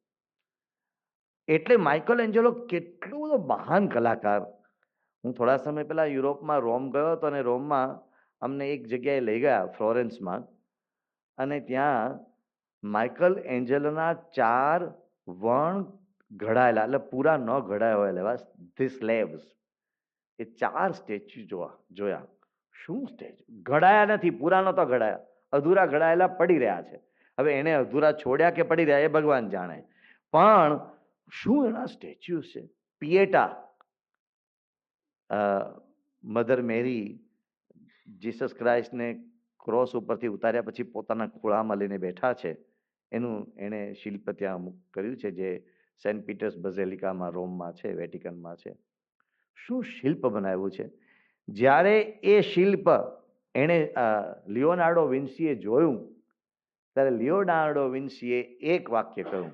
એટલે માઇકલ એન્જેલો કેટલો બધો મહાન કલાકાર. હું થોડા સમય પહેલા યુરોપમાં રોમ ગયો હતો, અને રોમમાં અમને એક જગ્યાએ લઈ ગયા, ફ્લોરેન્સમાં, અને ત્યાં માઇકલ એન્જેલોના 4 વણ ઘડાયેલા, એટલે પૂરા ન ઘડાયા હોય એવા ધી સ્લેબ્સ, એ 4 સ્ટેચ્યુ જોયા. શું સ્ટેચ્યુ! ઘડાયા નથી, પૂરા નહોતા ઘડાયા, અધૂરા ઘડાયેલા પડી રહ્યા છે. હવે એને અધૂરા છોડ્યા કે પડી રહ્યા એ ભગવાન જાણે, પણ શું એના સ્ટેચ્યુ છે. પિએટા, મધર મેરી જીસસ ક્રાઇસ્ટને ક્રોસ ઉપરથી ઉતાર્યા પછી પોતાના ખોળામાં લઈને બેઠા છે, એનું એણે શિલ્પ ત્યાં કર્યું છે, જે સેન્ટ પીટર્સ બઝેલિકામાં રોમમાં છે, વેટિકનમાં છે. શું શિલ્પ બનાવ્યું છે! જ્યારે એ શિલ્પ એણે લિયોનાર્ડો વિન્સીએ જોયું, ત્યારે લિયોનાર્ડો વિન્સીએ એક વાક્ય કહ્યું.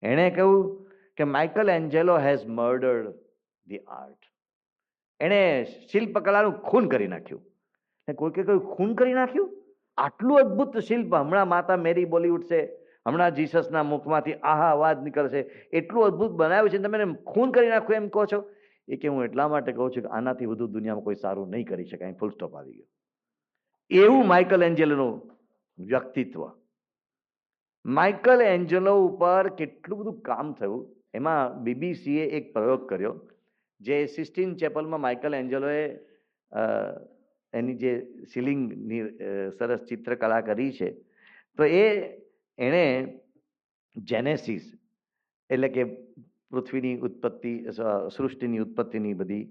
એણે કહ્યું કે Michelangelo has murdered the art. એણે શિલ્પકલાનું ખૂન કરી નાખ્યું. કોઈકે કહ્યું, ખૂન કરી નાખ્યું? આટલું અદ્ભુત શિલ્પ હમણાં માતા મેરી બોલી ઉઠશે, હમણાં જીસસના મુખમાંથી આહા અવાજ નીકળશે, એટલું અદ્ભુત બનાવ્યું છે, તમે ખૂન કરી નાખ્યું એમ કહો છો? એ કે હું એટલા માટે કહું છું કે આનાથી વધુ દુનિયામાં કોઈ સારું નહીં કરી શકાય. ફૂલ સ્ટોપ આવી ગયો. એવું માઇકલ એન્જેલોનું વ્યક્તિત્વ. માઇકલ એન્જેલો ઉપર કેટલું બધું કામ થયું. એમાં બીબીસીએ એક પ્રયોગ કર્યો, જે સિસ્ટીન ચેપલમાં માઇકલ એન્જેલોએ એની જે સીલિંગની સરસ ચિત્રકલા કરી છે, તો એણે જેનેસિસ, એટલે કે પૃથ્વીની ઉત્પત્તિ, સૃષ્ટિની ઉત્પત્તિની બધી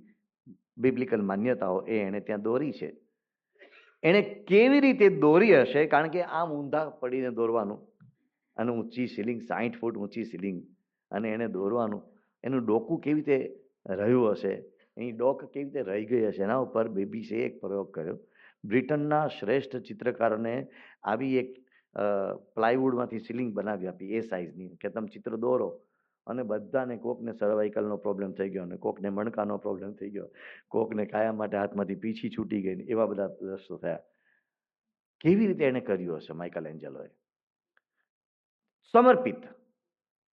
બિબ્લિકલ માન્યતાઓ એણે ત્યાં દોરી છે. એણે કેવી રીતે દોરી હશે, કારણ કે આમ ઊંધા પડીને દોરવાનું, અને ઊંચી સીલિંગ, 60 ફૂટ ઊંચી સીલિંગ, અને એને દોરવાનું, એનું ડોકું કેવી રીતે રહ્યું હશે, એની ડોક કેવી રીતે રહી ગઈ હશે, એના ઉપર બીબીસીએ એક પ્રયોગ કર્યો. બ્રિટનના શ્રેષ્ઠ ચિત્રકારોને આવી એક પ્લાયવુડમાંથી સીલિંગ બનાવી આપી, એ સાઇઝની, કે તમે ચિત્ર દોરો, અને બધાને, કોકને સર્વાઇકલનો પ્રોબ્લેમ થઈ ગયો, અને કોકને મણકાનો પ્રોબ્લેમ થઈ ગયો, કોકને કાયમ માટે હાથમાંથી પીછી છૂટી ગઈ, એવા બધા દ્રશ્યો થયા. કેવી રીતે એણે કર્યું હશે માઇકલ એન્જેલોએ! સમર્પિત.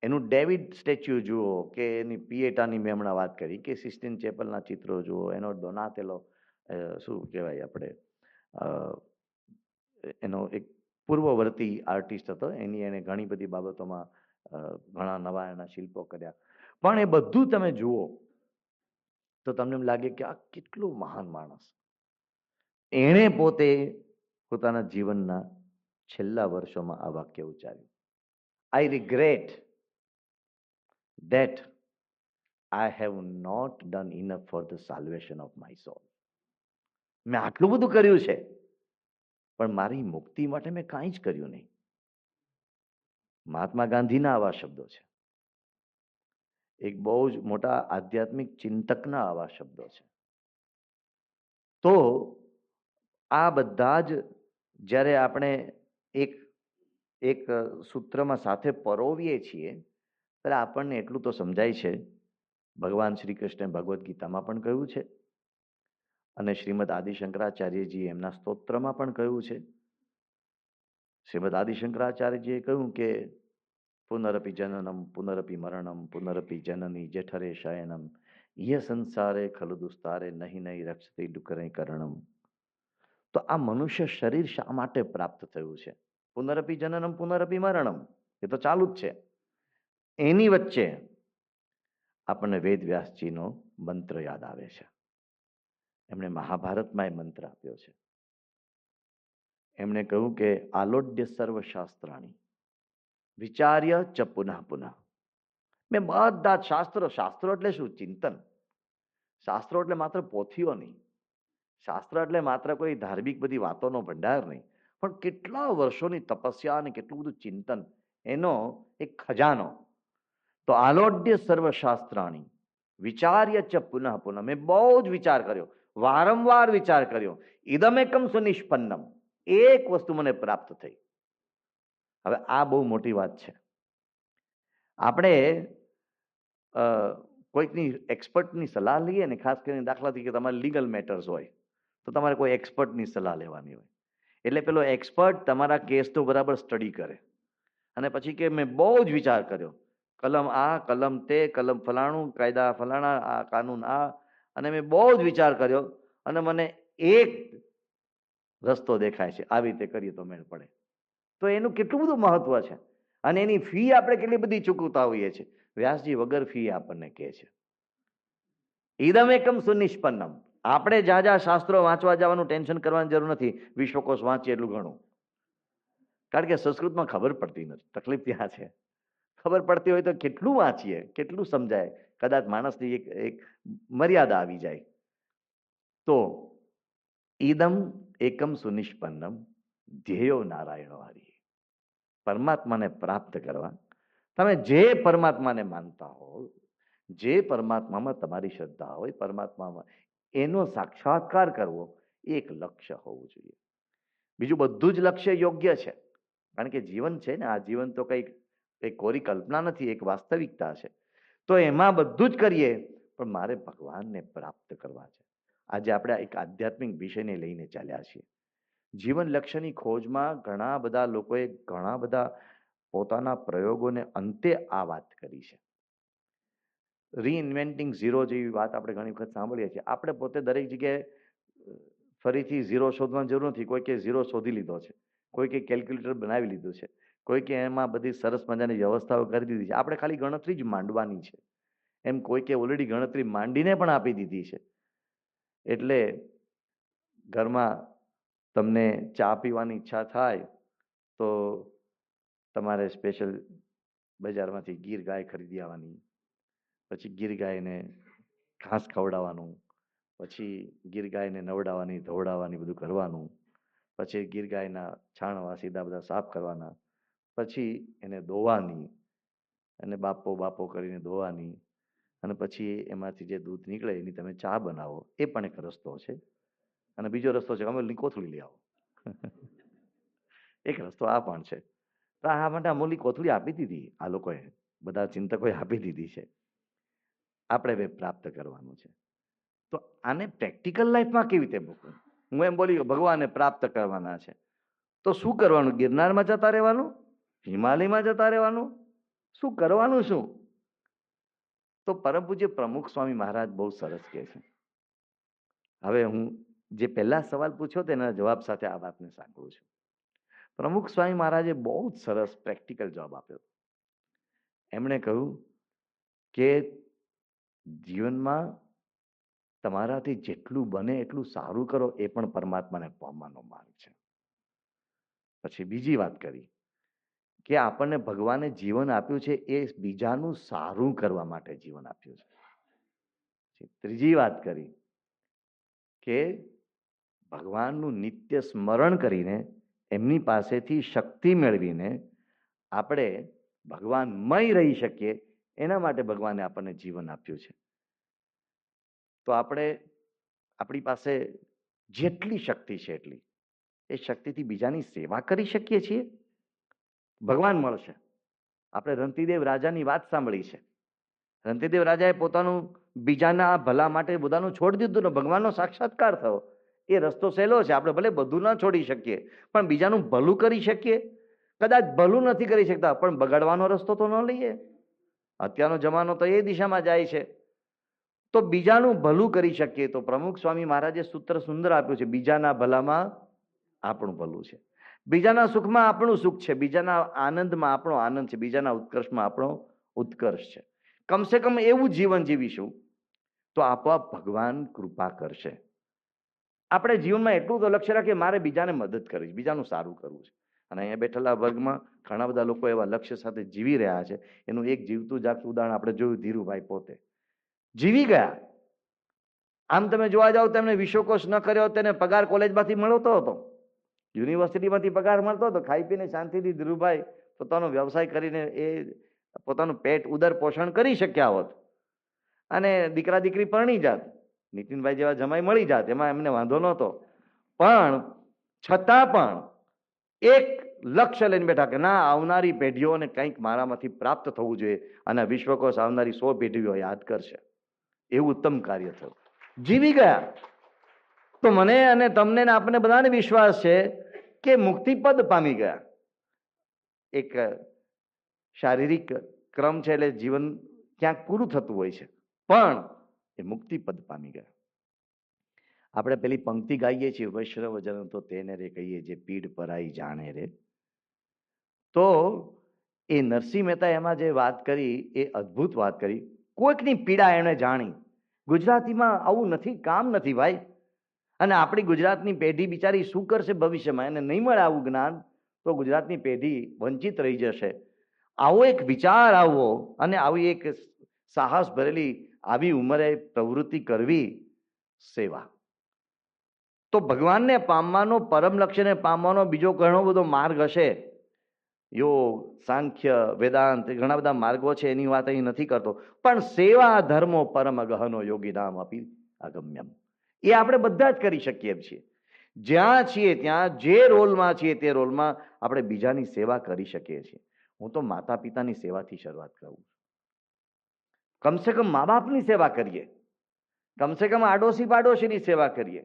એનું ડેવિડ સ્ટેચ્યુ જુઓ, કે એની પિએટાની મેં હમણાં વાત કરી, કે સિસ્ટીન ચેપલના ચિત્રો જુઓ, એનો ડોનાતેલો, શું કહેવાય આપણે, એનો એક પૂર્વવર્તી આર્ટિસ્ટ હતો, એણે ઘણી બધી બાબતોમાં ઘણા નવા એના શિલ્પો કર્યા. પણ એ બધું તમે જુઓ તો તમને એમ લાગે કે આ કેટલો મહાન માણસ. એણે પોતે પોતાના જીવનના છેલ્લા વર્ષોમાં આ વાક્ય ઉચ્ચાર્યું, I regret that I have not done enough for the salvation of my soul. મેં આટલું બધું કર્યું છે, પણ મારી મુક્તિ માટે મેં કાંઈ જ કર્યું નહીં. મહાત્મા ગાંધીના આવા શબ્દો છે. એક બહુ જ મોટા આધ્યાત્મિક ચિંતકના આવા શબ્દો છે. તો આ બધા જ જ્યારે આપણે એક એક સૂત્રમાં સાથે પરોવીએ છીએ ત્યારે આપણને એટલું તો સમજાય છે, ભગવાન શ્રી કૃષ્ણે ભગવદ્ ગીતામાં પણ કહ્યું છે અને શ્રીમદ આદિશંકરાચાર્યજી એમના સ્તોત્રમાં પણ કહ્યું છે. શ્રીમદ આદિશંકરાચાર્યજીએ કહ્યું કે પુનરપી જનનમ પુનરપી મરણમ પુનરપી જનની જેઠરે શયનમ ય સંસારે ખલુ દુસ્તારે નહીં નહીં રક્ષતી ડુકરે કરણમ. તો આ મનુષ્ય શરીર શા માટે પ્રાપ્ત થયું છે? પુનરપી જનનમ પુનરપી મરણમ, એ તો ચાલુ જ છે. એની વચ્ચે આપણને વેદ વ્યાસજીનો મંત્ર યાદ આવે છે. એમણે મહાભારતમાં એ મંત્ર આપ્યો છે. એમણે કહ્યું કે આલોડ્ય સર્વશાસ્ત્રાણી વિચાર્ય ચ પુનઃ પુનઃ. મેં બધા જ શાસ્ત્રો એટલે શું? ચિંતન. શાસ્ત્રો એટલે માત્ર પોથીઓ નહીં, શાસ્ત્ર એટલે માત્ર કોઈ ધાર્મિક બધી વાતોનો ભંડાર નહીં, પણ કેટલા વર્ષોની તપસ્યા અને કેટલું બધું ચિંતન, એનો એક ખજાનો. તો આલોડ્ય સર્વશાસ્ત્રાણી વિચાર્ય ચ પુનઃ પુનઃ. મેં બહુ જ વિચાર કર્યો, વારંવાર વિચાર કર્યો. ઇદમેકમ સુનિષ્પન્નમ, એક વસ્તુ મને પ્રાપ્ત થઈ. હવે આ બહુ મોટી વાત છે. આપણે કોઈકની એક્સપર્ટની સલાહ લઈએ ને, ખાસ કરીને દાખલા તરીકે તમારે લીગલ મેટર્સ હોય તો તમારે કોઈ એક્સપર્ટની સલાહ લેવાની હોય. એટલે પેલો એક્સપર્ટ તમારા કેસનો બરાબર સ્ટડી કરે અને પછી કે મેં બહુ જ વિચાર કર્યો, કલમ આ, કલમ તે, કલમ ફલાણું, કાયદા ફલાણા, આ કાનૂન આ, અને મેં બહુ જ વિચાર કર્યો અને મને એક રસ્તો દેખાય છે, આવી રીતે કરીએ તો મેળ પડે. તો એનું કેટલું બધું મહત્વ છે અને એની ફી આપણે કેટલી બધી ચૂકવતા હોઈએ છીએ. વ્યાસજી વગર ફી આપણને કહે છે ઇદમેકમ સુનિષ્પન્નમ. આપણે જ્યાં જ્યાં શાસ્ત્રો વાંચવા જવાનું ટેન્શન કરવાની જરૂર નથી. વિશ્વકોશ વાંચીએ એટલું ઘણું, કારણ કે સંસ્કૃતમાં ખબર પડતી નથી. તકલીફ ત્યાં છે. ખબર પડતી હોય તો કેટલું વાંચીએ, કેટલું સમજાય, કદાચ માણસની એક મર્યાદા આવી જાય. તો ઈદમ એકમ સુનિષ્પન્નમ ધ્યેયો નારાયણ વારી. પરમાત્માને પ્રાપ્ત કરવા તમે જે પરમાત્માને માનતા હો, જે પરમાત્મામાં તમારી શ્રદ્ધા હોય, પરમાત્મામાં એનો સાક્ષાત્કાર કરવો, એક લક્ષ્ય હોવું જોઈએ. બીજું બધું જ લક્ષ્ય યોગ્ય છે, કારણ કે જીવન છે ને, આ જીવન તો કંઈક કોરી કલ્પના નથી, એક વાસ્તવિકતા છે. તો એમાં બધું જ કરીએ, પણ મારે ભગવાનને પ્રાપ્ત કરવા છે. આજે આપણે એક આધ્યાત્મિક વિષયને લઈને ચાલ્યા છીએ. જીવન લક્ષ્યની ખોજમાં ઘણા બધા લોકોએ ઘણા બધા પોતાના પ્રયોગોને અંતે આ વાત કરી છે. રીઇન્વેન્ટિંગ ઝીરો જેવી વાત આપણે ઘણી વખત સાંભળીએ છીએ. આપણે પોતે દરેક જગ્યાએ ફરીથી ઝીરો શોધવાની જરૂર નથી. કોઈ કે ઝીરો શોધી લીધો છે, કોઈ કે કેલ્ક્યુલેટર બનાવી લીધું છે, કોઈ કે એમાં બધી સરસ મજાની વ્યવસ્થાઓ કરી દીધી છે. આપણે ખાલી ગણતરી જ માંડવાની છે. એમ કોઈ કે ઓલરેડી ગણતરી માંડીને પણ આપી દીધી છે. એટલે ઘરમાં તમને ચા પીવાની ઈચ્છા થાય તો તમારે સ્પેશિયલ બજારમાંથી ગીર ગાય ખરીદી આવવાની, પછી ગીર ગાયને ઘાસ ખવડાવવાનું, પછી ગીર ગાયને નવડાવવાની, ધોવડાવવાની, બધું કરવાનું, પછી ગીર ગાયના છાણવા સીધા બધા સાફ કરવાના, પછી એને ધોવાની અને બાપો કરીને ધોવાની, અને પછી એમાંથી જે દૂધ નીકળે એની તમે ચા બનાવો. એ પણ એક રસ્તો છે. અને બીજો રસ્તો છે અમૂલની કોથળી લઈ આવો. એક રસ્તો આ પણ છે. તો આ માટે અમૂલની કોથળી આપી દીધી આ લોકોએ, બધા ચિંતકોએ આપી દીધી છે. આપણે પ્રાપ્ત કરવાનું છે. તો આને પ્રેક્ટિકલ લાઈફમાં કેવી રીતે મૂકવું? હું એમ બોલી ભગવાનને પ્રાપ્ત કરવાના છે તો શું કરવાનું? ગિરનારમાં જતા રહેવાનું? હિમાલયમાં જતા રહેવાનું? શું કરવાનું? શું? તો પરમ પૂજ્ય પ્રમુખ સ્વામી મહારાજ બહુ સરસ કહે છે. હવે હું જે પહેલા સવાલ પૂછ્યો તેના જવાબ સાથે આ વાતને સાંકળું છું. પ્રમુખ સ્વામી મહારાજે બહુ જ સરસ પ્રેક્ટિકલ જવાબ આપ્યો. એમણે કહ્યું કે જીવનમાં તમારાથી જેટલું બને એટલું સારું કરો, એ પણ પરમાત્માને પામવાનો માર્ગ છે. પછી બીજી વાત કરી કે આપણને ભગવાને જીવન આપ્યું છે એ બીજાનું સારું કરવા માટે જીવન આપ્યું છે. ત્રીજી વાત કરી કે ભગવાનનું નિત્ય સ્મરણ કરીને એમની પાસેથી શક્તિ મેળવીને આપણે ભગવાનમય રહી શકીએ, એના માટે ભગવાને આપણને જીવન આપ્યું છે. તો આપણે આપણી પાસે જેટલી શક્તિ છે એટલી એ શક્તિથી બીજાની સેવા કરી શકીએ છીએ, ભગવાન મળશે. આપણે રંતીદેવ રાજાની વાત સાંભળી છે. રંતીદેવ રાજાએ પોતાનું બીજાના ભલા માટે પોતાનું છોડી દીધું ને ભગવાનનો સાક્ષાત્કાર થયો. એ રસ્તો સહેલો છે. આપણે ભલે બધું ના છોડી શકીએ પણ બીજાનું ભલું કરી શકીએ. કદાચ ભલું નથી કરી શકતા પણ બગાડવાનો રસ્તો તો ન લઈએ. અત્યારનો જમાનો તો એ દિશામાં જાય છે. તો બીજાનું ભલું કરી શકીએ. તો પ્રમુખ સ્વામી મહારાજે સૂત્ર સુંદર આપ્યું છે, બીજાના ભલામાં આપણું ભલું છે, બીજાના સુખમાં આપણું સુખ છે, બીજાના આનંદમાં આપણો આનંદ છે, બીજાના ઉત્કર્ષમાં આપણો ઉત્કર્ષ છે. કમસે કમ એવું જીવન જીવીશું તો આપોઆપ ભગવાન કૃપા કરશે. આપણે જીવનમાં એટલું તો લક્ષ્ય રાખીએ મારે બીજાને મદદ કરવી છે, બીજાનું સારું કરવું છે. અને અહીંયા બેઠેલા વર્ગમાં ઘણા બધા લોકો એવા લક્ષ્ય સાથે જીવી રહ્યા છે. એનું એક જીવતું જાગતું ઉદાહરણ આપણે જોયું, ધીરુભાઈ પોતે જીવી ગયા. આમ તમે જોવા જાવ તેમને વિશ્વકોશ ન કર્યો, તેને પગાર કોલેજમાંથી મળતો હતો, યુનિવર્સિટીમાંથી પગાર મળતો હતો. ખાઈ પીને શાંતિથી ધીરુભાઈ પોતાનો વ્યવસાય કરીને એ પોતાનું પેટ ઉદર પોષણ કરી શક્યા હોત અને દીકરા દીકરી પરણી જાત, નીતિનભાઈ જેવા જમાઈ મળી જાત, એમાં એમને વાંધો નહોતો. પણ છતાં પણ એક લક્ષ્ય લઈને બેઠા કે ના, આવનારી પેઢીઓને કંઈક મારામાંથી પ્રાપ્ત થવું જોઈએ અને વિશ્વકોશ આવનારી 100 પેઢીઓ યાદ કરશે. એવું ઉત્તમ કાર્ય થયું, જીવી ગયા. તો મને અને તમને ને આપણે બધાને વિશ્વાસ છે કે મુક્તિપદ પામી ગયા. એક શારીરિક ક્રમ છે એટલે જીવન ક્યાંક પૂરું થતું હોય છે, પણ એ મુક્તિપદ પામી ગયા. આપણે પેલી પંક્તિ ગાઈએ છીએ, વૈષ્ણવજન તો તેને રે કહીએ જે પીડ પરાઈ જાણે રે. તો એ નરસિંહ મહેતા એમાં જે વાત કરી એ અદ્ભુત વાત કરી. કોઈકની પીડા એણે જાણી. ગુજરાતીમાં આવું નથી, કામ નથી ભાઈ. અને આપણી ગુજરાતની પેઢી બિચારી શું કરશે ભવિષ્યમાં? એને નહીં મળે આવું જ્ઞાન તો ગુજરાતની પેઢી વંચિત રહી જશે. આવો એક વિચાર આવવો અને આવી એક સાહસ ભરેલી આવી ઉંમરે પ્રવૃત્તિ કરવી, સેવા. તો ભગવાનને પામવાનો, પરમ લક્ષ્યને પામવાનો બીજો ઘણો બધો માર્ગ હશે. યોગ, સાંખ્ય, વેદાંત, ઘણા બધા માર્ગો છે, એની વાત અહીં નથી કરતો. પણ સેવા ધર્મો પરમ ગહનો યોગી નામ આપી અગમ્યમ, એ આપણે બધા જ કરી શકીએ છીએ. જ્યાં છીએ ત્યાં, જે રોલમાં છીએ તે રોલમાં આપણે બીજાની સેવા કરી શકીએ છીએ. હું તો માતા પિતાની સેવાથી શરૂઆત કરું. કમસે કમ મા બાપની સેવા કરીએ, કમસે કમ આડોશી પાડોશીની સેવા કરીએ.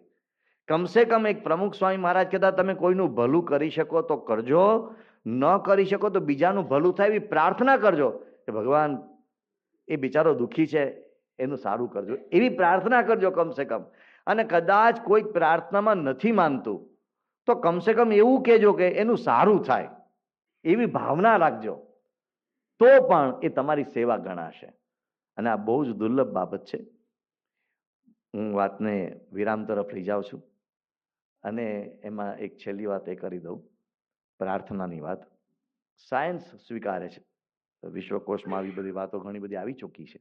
કમસે કમ એક પ્રમુખ સ્વામી મહારાજ કહેતા, તમે કોઈનું ભલું કરી શકો તો કરજો, ન કરી શકો તો બીજાનું ભલું થાય એવી પ્રાર્થના કરજો કે ભગવાન એ બિચારો દુઃખી છે એનું સારું કરજો, એવી પ્રાર્થના કરજો કમસે કમ. અને કદાચ કોઈ પ્રાર્થનામાં નથી માનતું તો કમસે કમ એવું કહેજો કે એનું સારું થાય, એવી ભાવના રાખજો, તો પણ એ તમારી સેવા ગણાશે. અને આ બહુ જ દુર્લભ બાબત છે. હું વાતને વિરામ તરફ લઈ જાઉં છું અને એમાં એક છેલ્લી વાત એ કરી દઉં, પ્રાર્થનાની વાત. સાયન્સ સ્વીકારે છે, વિશ્વકોશમાં આવી બધી વાતો ઘણી બધી આવી ચૂકી છે.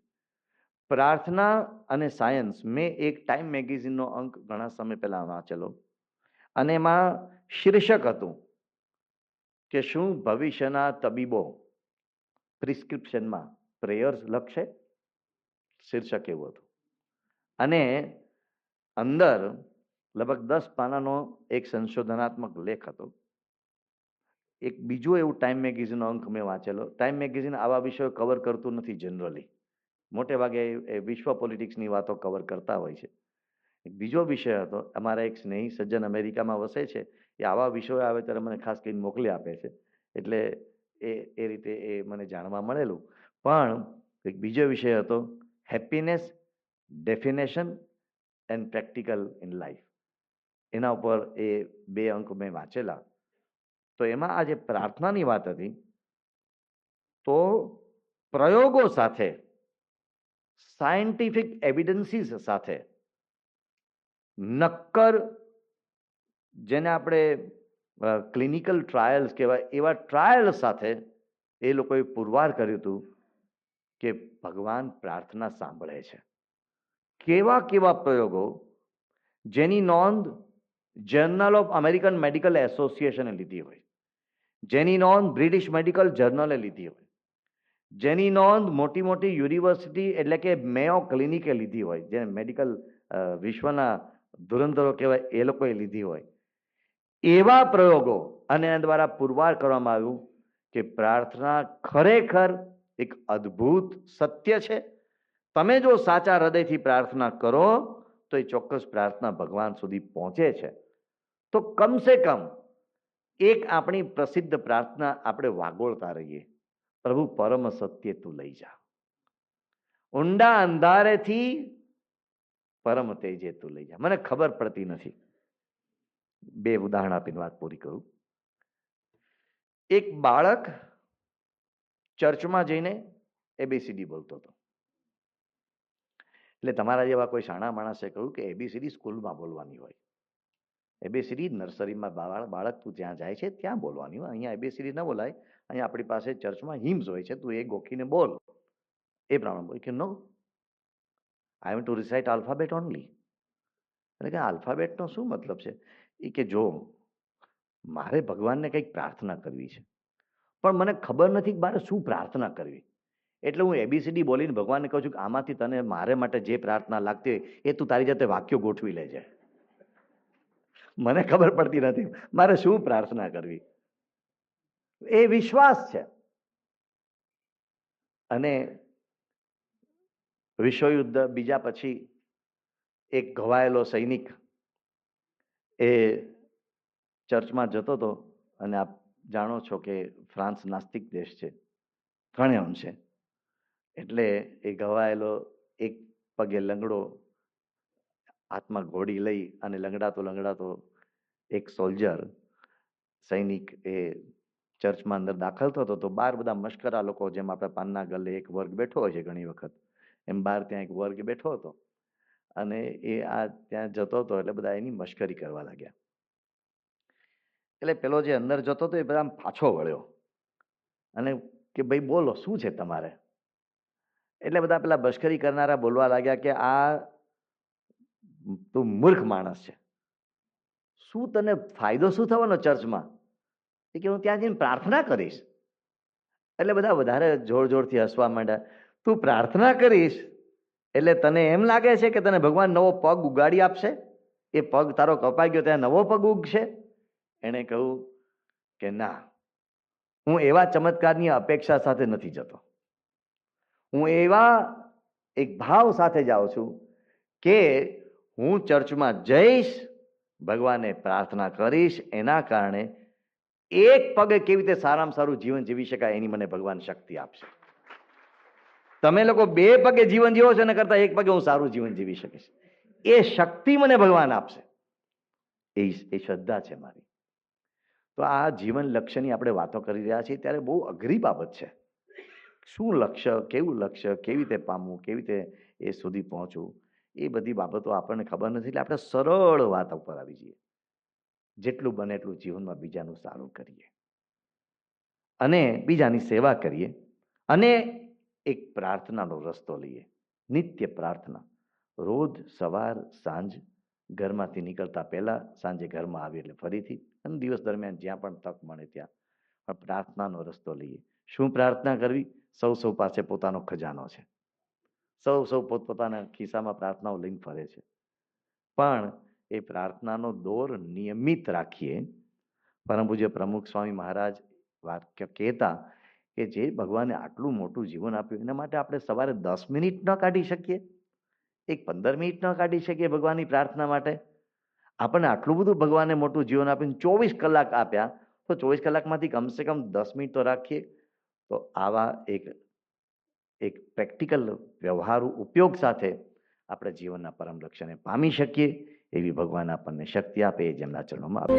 પ્રાર્થના અને સાયન્સ, મેં એક ટાઈમ મેગેઝિનનો અંક ઘણા સમય પહેલા વાંચેલો અને એમાં શીર્ષક હતું કે શું ભવિષ્યના તબીબો પ્રિસ્ક્રિપ્શનમાં પ્રેયર્સ લખશે? શીર્ષક એવું હતું. અને અંદર લગભગ 10 પાનાનો એક સંશોધનાત્મક લેખ હતો. એક બીજું એવું ટાઈમ મેગેઝિનનો અંક મેં વાંચેલો. ટાઈમ મેગેઝિન આવા વિષયો કવર કરતું નથી જનરલી, મોટે ભાગે એ વિશ્વ પોલિટિક્સની વાતો કવર કરતા હોય છે. એક બીજો વિષય હતો, અમારા એક સ્નેહી સજ્જન અમેરિકામાં વસે છે, એ આવા વિષયો આવે ત્યારે મને ખાસ કરીને મોકલી આપે છે, એટલે એ રીતે એ મને જાણવા મળેલું. પણ એક બીજો વિષય હતો, happiness definition and practical in life. એના ઉપર એ 2 અંક મેં વાંચેલા. તો એમાં આ જે પ્રાર્થનાની વાત હતી, તો પ્રયોગો સાથે, સાયન્ટિફિક એવિડન્સીસ સાથે, નક્કર જેને આપણે ક્લિનિકલ ટ્રાયલ્સ કહેવાય એવા ટ્રાયલ સાથે એ લોકોએ પુરવાર કર્યું હતું કે ભગવાન પ્રાર્થના સાંભળે છે. કેવા કેવા પ્રયોગો જેની નોંધ જર્નલ ઓફ અમેરિકન મેડિકલ એસોસિએશને લીધી હોય, જેની નોંધ બ્રિટિશ મેડિકલ જર્નલે લીધી હોય, જેની નોંધ મોટી મોટી યુનિવર્સિટી એટલે કે મેયો ક્લિનિકે લીધી હોય, જે મેડિકલ વિશ્વના ધુરંધરો કહેવાય એ લોકોએ લીધી હોય, એવા પ્રયોગો અને એના દ્વારા પુરવાર કરવામાં આવ્યું કે પ્રાર્થના ખરેખર એક અદ્ભુત સત્ય છે. તમે જો સાચા હૃદયથી પ્રાર્થના કરો તો એ ચોક્કસ પ્રાર્થના ભગવાન સુધી પહોંચે છે. તો કમસે કમ એક આપણી પ્રસિદ્ધ પ્રાર્થના આપણે વાગોળતા રહીએ, પ્રભુ પરમ સત્ય તું લઈ જા, ઊંડા અંધારેથી પરમ તેજે તું લઈ જા. મને ખબર પડતી નથી, 2 ઉદાહરણ આપીને વાત પૂરી કરું. એક બાળક ચર્ચમાં જઈને એબીસીડી બોલતો હતો. એટલે તમારા જેવા કોઈ શાણા માણસે કહ્યું કે એબીસીડી સ્કૂલમાં બોલવાની હોય, એબીસીડી નર્સરીમાં બાળક તું ત્યાં જાય છે ત્યાં બોલવાની હોય, અહીંયા એબીસીડી ન બોલાય, અહીંયા આપણી પાસે ચર્ચમાં હિમ્સ હોય છે, તું એ ગોખીને બોલ. એ પ્રમાણે બોલ કે નો, આઈ એમ ટુ રિસાઇટ આલ્ફાબેટ ઓનલી. એટલે કે આલ્ફાબેટનો શું મતલબ છે? એ કે જો મારે ભગવાનને કંઈક પ્રાર્થના કરવી છે, પણ મને ખબર નથી કે મારે શું પ્રાર્થના કરવી, એટલે હું એબીસીડી બોલીને ભગવાનને કહું છું કે આમાંથી તને મારે માટે જે પ્રાર્થના લાગતી હોય એ તું તારી જાતે વાક્યો ગોઠવી લેજે. મને ખબર પડતી નથી મારે શું પ્રાર્થના કરવી. એ વિશ્વાસ છે. અને વિશ્વયુદ્ધ બીજા પછી એક ઘવાયેલો સૈનિક એ ચર્ચમાં જતો હતો, અને આપ જાણો છો કે ફ્રાન્સ નાસ્તિક દેશ છે ઘણે અંશે, એટલે એ ઘવાયેલો એક પગે લંગડો, હાથમાં ઘોડી લઈ અને લંગડાતો એક સોલ્જર સૈનિક એ ચર્ચમાં અંદર દાખલ થતો તો બહાર બધા મશ્કરા લોકો, જેમ આપણે પાનના ગલ્લે એક વર્ગ બેઠો હોય છે ઘણી વખત, એમ બહાર ત્યાં એક વર્ગ બેઠો હતો, અને એ આ ત્યાં જતો હતો એટલે બધા એની મશ્કરી કરવા લાગ્યા. એટલે પેલો જે અંદર જતો હતો એ બધા પાછો વળ્યો અને કે ભાઈ બોલો શું છે તમારે? એટલે બધા પેલા મશ્કરી કરનારા બોલવા લાગ્યા કે આ તું મૂર્ખ માણસ છે, શું તને ફાયદો શું થવાનો ચર્ચમાં? એ કે હું ત્યાં જઈને પ્રાર્થના કરીશ. એટલે બધા વધારે જોરથી હસવા માંડ્યા. તું પ્રાર્થના કરીશ એટલે તને એમ લાગે છે કે તને ભગવાન નવો પગ ઉગાડી આપશે? એ પગ તારો કપાઈ ગયો ત્યાં નવો પગ ઉગશે? એણે કહ્યું કે ના, હું એવા ચમત્કારની અપેક્ષા સાથે નથી જતો, હું એવા એક ભાવ સાથે જાઉં છું કે હું ચર્ચમાં જઈશ, ભગવાનને પ્રાર્થના કરીશ, એના કારણે એક પગે કેવી રીતે સારામાં સારું જીવન જીવી શકાય એની મને ભગવાન શક્તિ આપશે. તમે લોકો 2 પગે જીવન જીવો છો, એના કરતા 1 પગે હું સારું જીવન જીવી શકીશ, એ શક્તિ મને ભગવાન આપશે. એ શ્રદ્ધા છે મારી. તો આ જીવન લક્ષ્યની આપણે વાતો કરી રહ્યા છીએ ત્યારે બહુ અઘરી બાબત છે. શું લક્ષ્ય, કેવું લક્ષ્ય, કેવી રીતે પામવું, કેવી રીતે એ સુધી પહોંચવું, એ બધી બાબતો આપણને ખબર નથી. એટલે આપણે સરળ વાત ઉપર આવી જઈએ, જેટલું બને એટલું જીવનમાં બીજાનું સારું કરીએ અને બીજાની સેવા કરીએ, અને એક પ્રાર્થનાનો રસ્તો લઈએ. નિત્ય પ્રાર્થના, રોજ સવાર સાંજ ઘરમાંથી નીકળતા પહેલા, સાંજે ઘરમાં આવી એટલે ફરીથી, અને દિવસ દરમિયાન જ્યાં પણ તક મળે ત્યાં પણ પ્રાર્થનાનો રસ્તો લઈએ. શું પ્રાર્થના કરવી? સૌ પાસે પોતાનો ખજાનો છે, સૌ પોતપોતાના ખિસ્સામાં પ્રાર્થનાઓ લઈને ફરે છે, પણ એ પ્રાર્થનાનો દોર નિયમિત રાખીએ. પરમ પૂજ્ય પ્રમુખ સ્વામી મહારાજ વાક્ય કહેતા કે જે ભગવાને આટલું મોટું જીવન આપ્યું, એના માટે આપણે સવારે 10 મિનિટ ન કાઢી શકીએ, એક 15 મિનિટ ન કાઢી શકીએ ભગવાનની પ્રાર્થના માટે? આપણને આટલું બધું ભગવાને મોટું જીવન આપ્યું, 24 કલાક આપ્યા, તો 24 કલાકમાંથી કમસે કમ 10 મિનિટ તો રાખીએ. તો આવા એક પ્રેક્ટિકલ વ્યવહારુ ઉપયોગ સાથે આપણે જીવનના પરમ લક્ષ્યને પામી શકીએ એવી ભગવાન આપણને શક્તિ આપે, જેમના ચરણોમાં આપે.